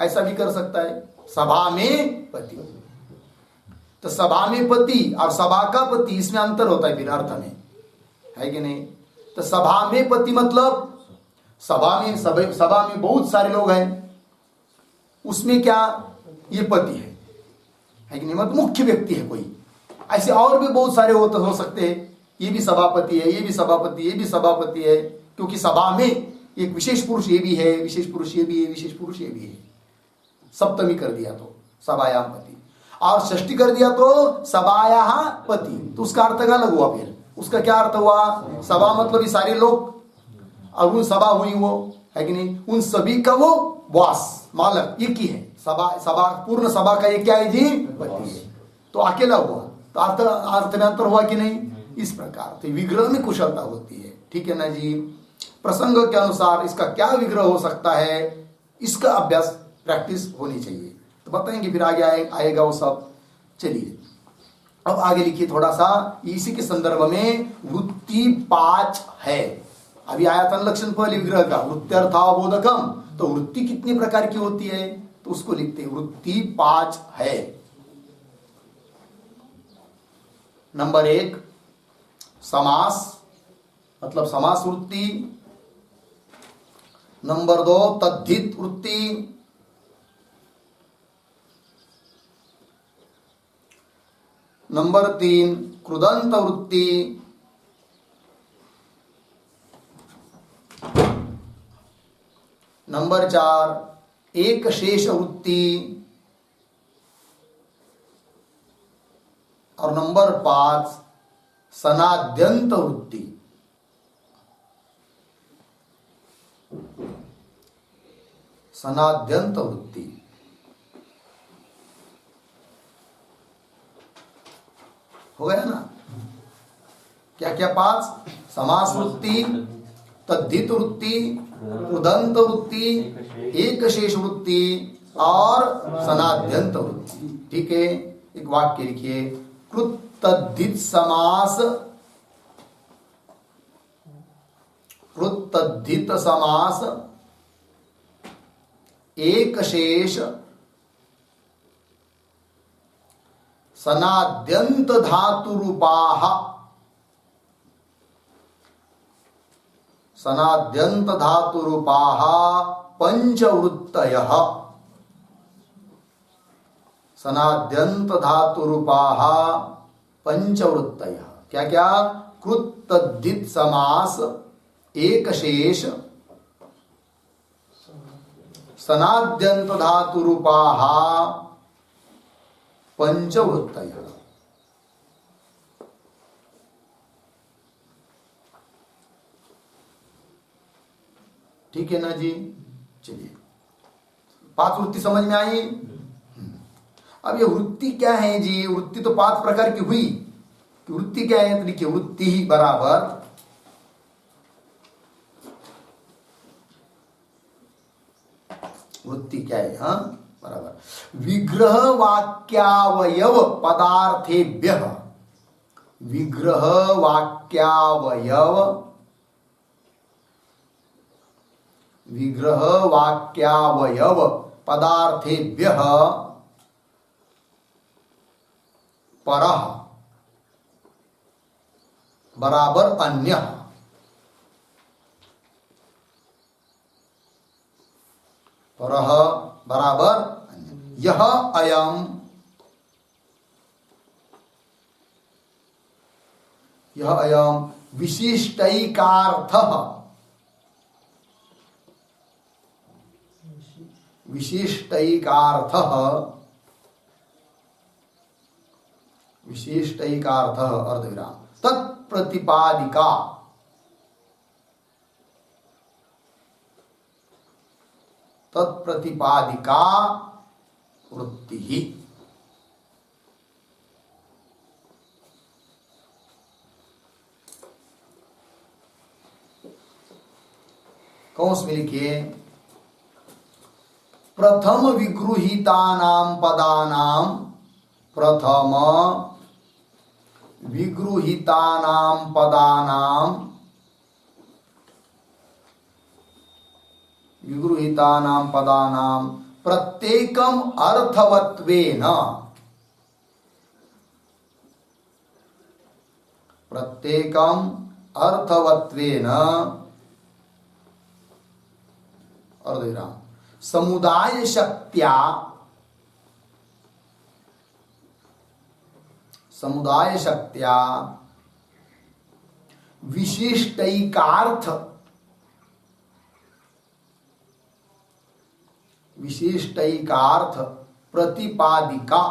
S1: ऐसा भी कर सकता है, सभा में पति। तो सभा में पति और सभा का पति, इसमें अंतर होता है फिर अर्थ में, है कि नहीं? तो सभा में पति मतलब सभा में बहुत सारे लोग हैं, उसमें क्या ये पति है कि नहीं? मतलब मुख्य व्यक्ति है कोई। ऐसे और भी बहुत सारे हो सकते हैं, ये भी सभापति है, ये भी सभापति, ये भी सभापति है, क्योंकि सभा में एक विशेष पुरुष ये भी है, विशेष पुरुष ये भी है, विशेष पुरुष ये भी है। सप्तमी कर दिया तो सभायाम पति, और षष्ठी कर दिया तो सभायाः पति, तो उसका अर्थ का अलग हुआ। फिर उसका क्या अर्थ हुआ? सभा मतलब ये सारे लोग, और वो सभा हुई वो, है कि नहीं? उन सभी का वो बॉस, मालक एक ही है। सभा पूर्ण सभा का ये क्या है जी? पति है। तो अकेला हुआ, तो अर्थ में अंतर हुआ कि नहीं? इस प्रकार तो विग्रह में कुशलता होती है, ठीक है ना जी? प्रसंग के अनुसार इसका क्या विग्रह हो सकता है, इसका अभ्यास प्रैक्टिस होनी चाहिए। तो बताएंगे फिर आगे आएगा वो सब। चलिए अब आगे लिखिए थोड़ा सा, इसी के संदर्भ में वृत्ति 5 है। अभी आया था लक्षण पहले विग्रह का, वृत्त्यर्थावबोधकम। तो वृत्ति कितने प्रकार की होती है, तो उसको लिखते हैं, वृत्ति 5 है। नंबर 1 समास, मतलब समास वृत्ति। नंबर 2 तद्धित वृत्ति। नंबर 3 कृदंत वृत्ति। नंबर 4 एक शेष वृत्ति। और नंबर 5 सनाद्यंत वृत्ति। सनाद्यंत वृत्ति हो गया ना? क्या क्या 5? समास वृत्ति, तद्धित वृत्ति, कृदंत वृत्ति, एक शेष वृत्ति और सनाद्यंत वृत्ति। ठीक है, एक वाक्य लिखिए, कृत तद्धित समास, कृत तद्धित समास, एक शेष, सनाद्यंत धातु रूपाः, सनाद्यंत धातु रूपाः पंचवृत्तयः, सनाद्यंत धातु रूपाः पंचवृत्तयः। क्या क्या? कृत तद्धित समास एक शेष सनाद्यंत धातु रूपाः पंचवृत्तयः। ठीक है ना जी। चलिए, 5 वृत्ति समझ में आई। अब ये वृत्ति क्या है जी? वृत्ति तो 5 प्रकार की हुई। वृत्ति क्या है? तो लिखिए, वृत्ति ही बराबर वृत्ति क्या है? हाँ, बराबर विग्रह वाक्यावयव पदार्थेभ्यः। विग्रह वाक्यावयव, विग्रह वाक्यावयव पदार्थेभ्यः परः बराबर अन्यः। परः बराबर अन्यः। यह अयम, यह अयम विशिष्टैकार्थः, विशिष्टैकार्थः, विशिष्टैकार्थः अर्धविराम तत्प्रतिपादिका, तत्प्रतिपादिका वृत्ति ही। कौंस में लिखिए, प्रथम विगृहीतानां पदानां, प्रथम विगृहीतानां पदानां, विगृहीतानां पदानां प्रत्येकम अर्थवत्वेन, प्रत्येकम अर्थवत्वेन अर्धविराम समुदाय शक्त्या, समुदाय शक्त्या विशिष्टैकार्थ, विशिष्टैकार्थ प्रतिपादिका,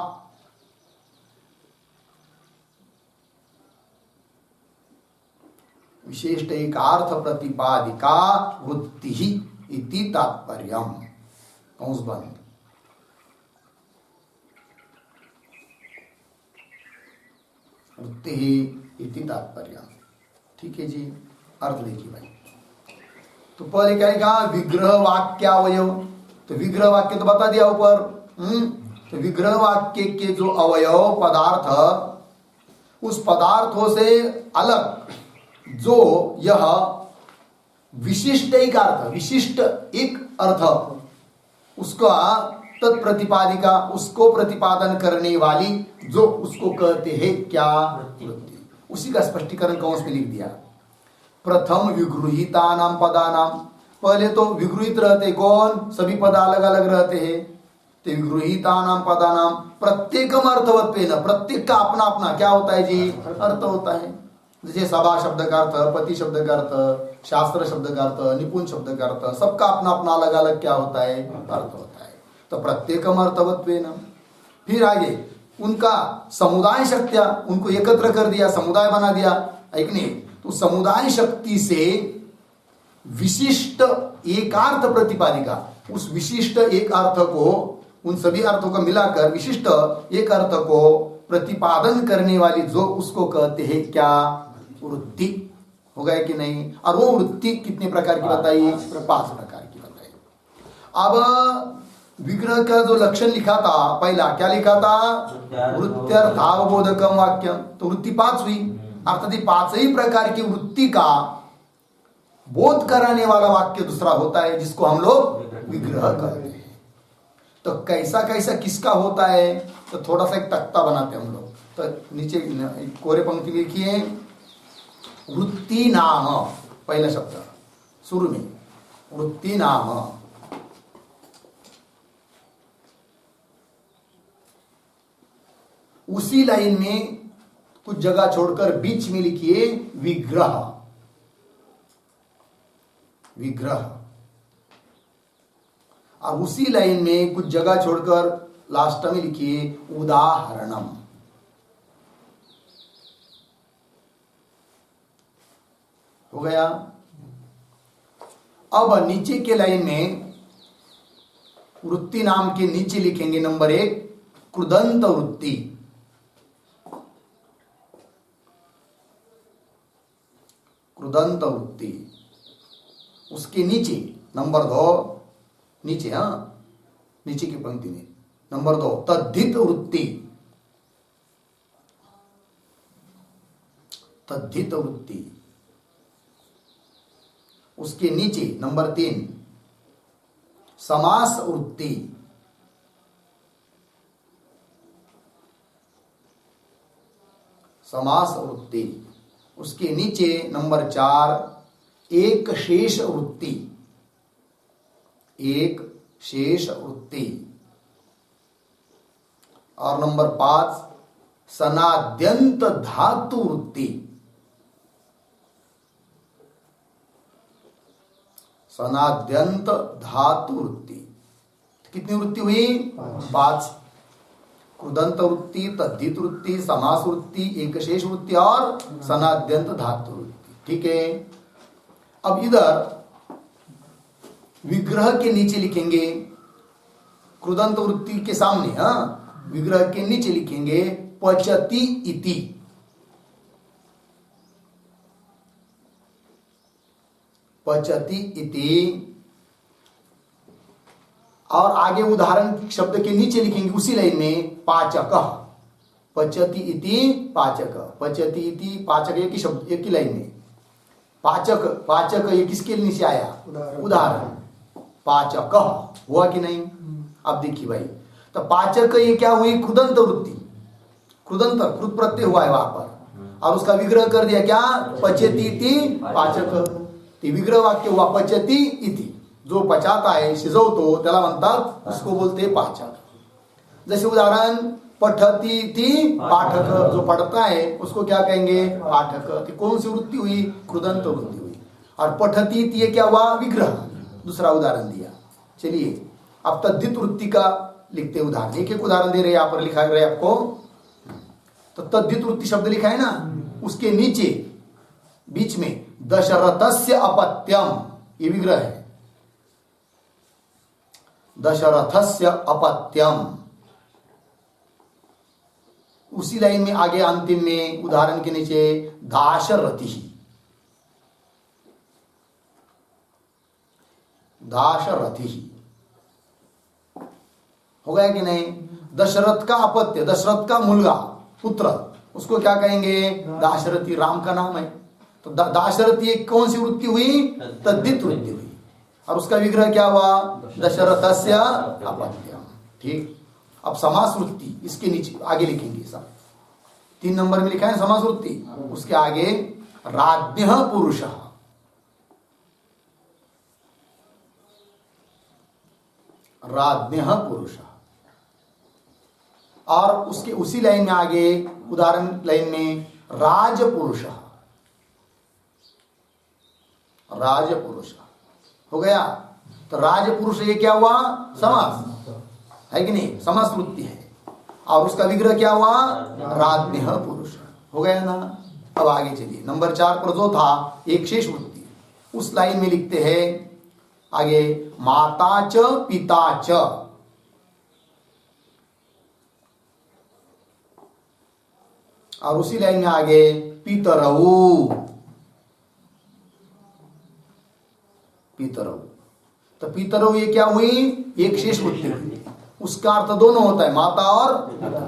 S1: विशिष्टैकार्थ प्रतिपादिका वृत्ति ही इति तात्पर्यम्। कौंस बंद। वृत्ति ही इति तात्पर्यम्। ठीक है जी। अर्थ देखिए भाई, तो पहले क्या लिखा? विग्रह वाक्यावयव। तो विग्रह वाक्य तो बता दिया ऊपर। तो विग्रह वाक्य के जो अवयव पदार्थ, उस पदार्थों से अलग जो यह विशिष्ट एक अर्थ, विशिष्ट एक अर्थ, उसका तत्प्रतिपादिका, उसको प्रतिपादन करने वाली, जो उसको कहते हैं क्या? वृत्ति। उसी का स्पष्टीकरण कौंस में लिख दिया। प्रथम विगृहीतानां पदानां, पहले तो विगृहित रहते कौन? सभी पद अलग अलग रहते हैं। तो विगृहीतानां पदानां प्रत्येकम अर्थवत्वेन, प्रत्येक का अपना अपना क्या होता है जी? अर्थ होता है। जैसे सभा शब्द का अर्थ, पति शब्द का अर्थ, शास्त्र शब्द का अर्थ, निपुण शब्द का अर्थ, सबका अपना अपना अलग अलग क्या होता है? अर्थ होता है। तो प्रत्येकम अर्थवत्वेन, फिर आगे उनका समुदाय शक्त्या, उनको एकत्र कर दिया, समुदाय बना दिया, है कि नहीं? तो समुदाय शक्ति से विशिष्ट एकार्थ प्रतिपादिका, उस विशिष्ट एक अर्थ को, उन सभी अर्थों को मिलाकर विशिष्ट एक अर्थ को प्रतिपादन करने वाली, जो उसको कहते हैं क्या? वृत्ति। हो गया कि नहीं? और वो वृत्ति कितने प्रकार की बताई? 5 प्रकार की बताई। अब विग्रह का जो लक्षण लिखा था, पहला क्या लिखा था? वृत्त्यर्थावबोधकम वाक्यम। तो वृत्ति 5 हुई, अर्थात 5 ही प्रकार की वृत्ति का बोध कराने वाला वाक्य दूसरा होता है, जिसको हम लोग विग्रह कहते हैं। तो कैसा कैसा किसका होता है? तो थोड़ा सा एक तख्ता बनाते हैं हम लोग। तो नीचे कोरे पंक्ति में लिखिए, वृत्ति नाम, पहला शब्द शुरू में, वृत्ति नाम। उसी लाइन में कुछ जगह छोड़कर बीच में लिखिए विग्रह। विग्रह। अब उसी लाइन में कुछ जगह छोड़कर लास्ट में लिखिए उदाहरणम। हो गया। अब नीचे के लाइन में वृत्ति नाम के नीचे लिखेंगे नंबर 1 कृदंत वृत्ति। कृदंत वृत्ति। उसके नीचे नंबर 2 नीचे, नीचे की पंक्ति में नंबर 2 तद्धित वृत्ति। तद्धित वृत्ति। उसके नीचे नंबर 3 समास वृत्ति। समास वृत्ति। उसके नीचे नंबर 4 एक शेष वृत्ति। एक शेष वृत्ति। और नंबर 5 सनाद्यंत धातु वृत्ति। सनाद्यंत धातु वृत्ति। कितनी वृत्ति हुई? 5। कृदंत वृत्ति, तद्धित वृत्ति, समास वृत्ति, एक शेष वृत्ति और सनाद्यंत धातु वृत्ति। ठीक है। अब इधर विग्रह के नीचे लिखेंगे कृदंत वृत्ति के सामने, विग्रह के नीचे लिखेंगे पचति इति। पचति इति। और आगे उदाहरण शब्द के नीचे लिखेंगे उसी लाइन में पाचक। पचति इति पाचक। पचति इति पाचक एक ही शब्द, एक ही लाइन में। पाचक, पाचक ये किसके नीचे आया? उदाहरण। पाचक हुआ कि नहीं? अब देखिए भाई, तो पाचक ये क्या हुई? कृदंत वृत्ति। कृदंत कृत प्रत्यय हुआ है वहां पर, और उसका विग्रह कर दिया क्या? पचति इति पाचक। विग्रह वाक्य हुआ पचति इति। जो पचाता है, शिजवतो, त्याला म्हणतात, उसको बोलते पाचक। जैसे उदाहरण पठति इति पाठक, जो पढ़ता है उसको क्या कहेंगे? पाठक। तो कौन सी वृत्ति हुई? कृदंत वृत्ति हुई। और पठति इति ये क्या हुआ? विग्रह। दूसरा उदाहरण दिया। चलिए अब तद्धित वृत्ति का लिखते उदाहरण। एक एक उदाहरण दे रहे हैं, यहां पर लिखा रहे आपको। तो तद्धित वृत्ति शब्द लिखा है ना, उसके नीचे बीच में दशरथस्य अपत्यम, ये विग्रह है। दशरथस्य अपत्यम। उसी लाइन में आगे अंतिम में उदाहरण के नीचे दाशरथि। दाशरथि हो गया कि नहीं? दशरथ का अपत्य, दशरथ का मुलगा, पुत्र, उसको क्या कहेंगे? दाशरथि। राम का नाम है। तो दाशरथि एक कौन सी वृत्ति हुई? तद्धित वृत्ति हुई। और उसका विग्रह क्या हुआ? दशरथस्य अपत्यम। ठीक। अब समास वृत्ति इसके नीचे आगे लिखेंगे। सब 3 नंबर में लिखा है समास वृत्ति। उसके आगे राज्ञः पुरुषः। राज्ञः पुरुषः। और उसके उसी लाइन में आगे उदाहरण लाइन में राजपुरुषः। राजपुरुषः हो गया। तो राजपुरुष ये क्या हुआ? समास है कि नहीं? समास वृत्ति है। और उसका विग्रह क्या हुआ? राज्ञः पुरुष। हो गया ना? अब आगे चलिए नंबर 4 पर जो था एक शेष वृत्ति, उस लाइन में लिखते हैं आगे माता च पिता च। और उसी लाइन में आगे पितरऊ। पितरऊ। तो पितरऊ ये क्या हुई? एक शेष वृत्ति हुई। उसका अर्थ दोनों होता है, माता और पिता,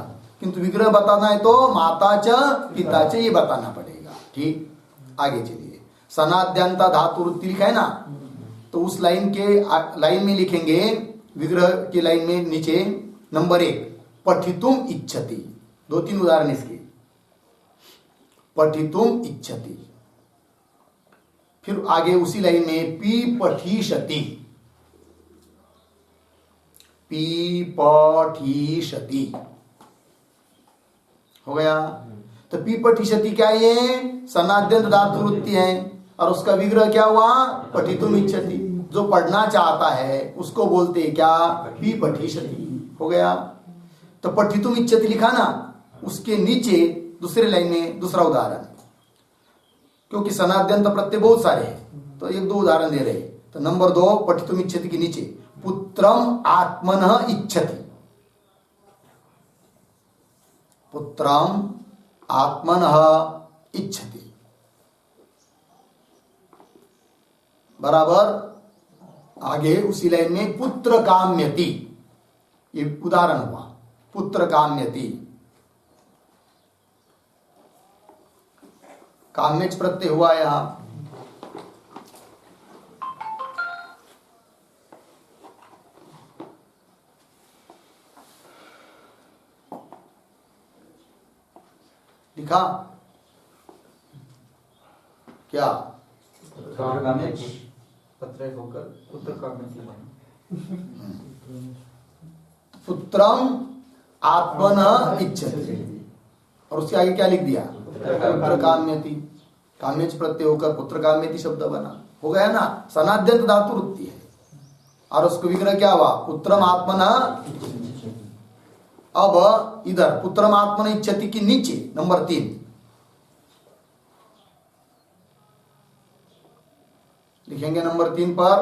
S1: किंतु विग्रह बताना है तो माता च पिता च ये बताना पड़ेगा। ठीक। आगे चलिए सनाद्यंता धातु वृत्ति लिखा है ना, तो उस लाइन में लिखेंगे विग्रह की लाइन में नीचे नंबर 1 पठितुम इच्छति। 2-3 उदाहरण इसके। पठितुम इच्छति। फिर आगे उसी लाइन में पी पठीषति। पी पठीषति हो गया। तो तो पी पठिष्यति क्या है? ये सनाद्यंत धातु वृत्ति है और उसका विग्रह क्या हुआ? पठितुम इच्छति। जो पढ़ना चाहता है उसको बोलते हैं क्या? पी पठिष्यति। हो गया। तो पठितुम इच्छति लिखा ना, उसके नीचे दूसरे लाइन में दूसरा उदाहरण, क्योंकि सनाद्यंत प्रत्यय बहुत सारे हैं तो एक दो उदाहरण दे रहे हैं। तो नंबर 2 पठितुम इच्छति के नीचे पुत्रम आत्मनः इच्छति। पुत्रम आत्मनः इच्छति बराबर। आगे उसी लाइन में पुत्र काम्यति, ये उदाहरण हुआ। पुत्र काम्यति, काम्यच प्रत्यय हुआ यहां। लिखा क्या? पुत्रम आत्मनः इच्छति और उसके आगे क्या लिख दिया? पुत्र काम्यति। काम्यच प्रत्यय होकर पुत्र काम्यति शब्द बना। हो गया ना? सनाद्यंत धातु वृत्ति है और उसको विग्रह क्या हुआ? पुत्रम आत्मनः। अब इधर पुत्रम आत्मनः इच्छति के नीचे नंबर 3 लिखेंगे। नंबर 3 पर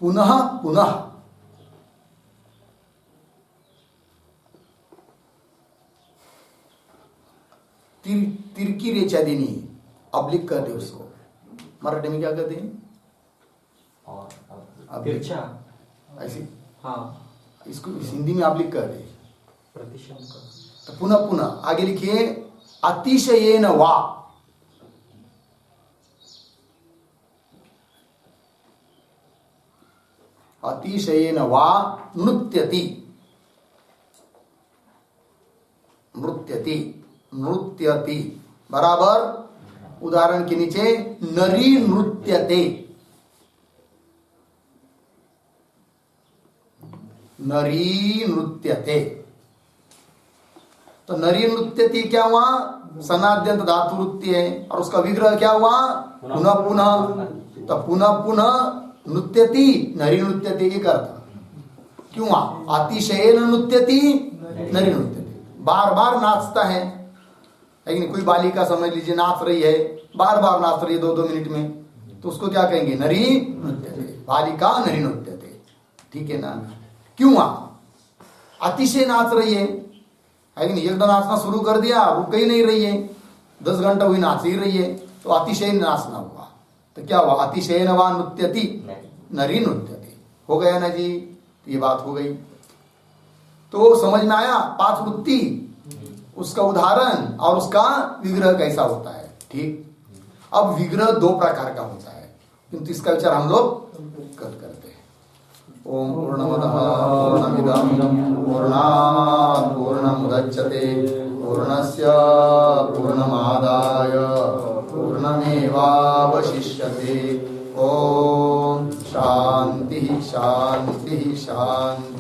S1: पुनः पुनः, तिरकी रेचा देनी, अब्लिक कहते उसको। मराठी में क्या कहते हैं? तिरछा ऐसी। हाँ, इसको हिंदी में अब्लिक कहते हैं। तो पुनः पुनः आगे लिखिए अतिशयेन वा। अतिशयेन वा नृत्यति। नृत्यति नृत्यति बराबर। उदाहरण के नीचे नरी नृत्यते। नरी नृत्यते। तो नरी नृत्यति क्या हुआ? सनाद्यंत धातु वृत्ति है और उसका विग्रह क्या हुआ? पुनः पुनः। तो पुनः पुनः नृत्यति नरी नृत्यति, एक अर्थ। क्यों? अतिशयेन नृत्यति नरी नृत्यति, बार बार नाचता है। लेकिन कोई बालिका समझ लीजिए नाच रही है, बार बार नाच रही है 2-2 मिनट में, तो उसको क्या कहेंगे? नरी नृत्यते। बालिका नरी नृत्यते। ठीक है ना? क्यों? अतिशय नाच रही है। लेकिन एकदम नाचना शुरू कर दिया, रुक ही नहीं रही है, 10 घंटा हुई नाच ही रही है, तो अतिशय नाचना हुआ। तो क्या हुआ? अतिशयन वा नृत्यति नरी नृत्यति। हो गया ना जी? ये बात हो गई। तो समझ में आया 5 वृत्ति, उसका उदाहरण और उसका विग्रह कैसा होता है। ठीक। अब विग्रह 2 प्रकार का होता है, किंतु इसका विचार हम लोग कल करते हैं। ओम पूर्णमदः पूर्णमिदं पूर्णात् पूर्णमुदच्यते पूर्णस्य पूर्णमादाय पूर्णमेवावशिष्यते। ओम शांति शांति शांति।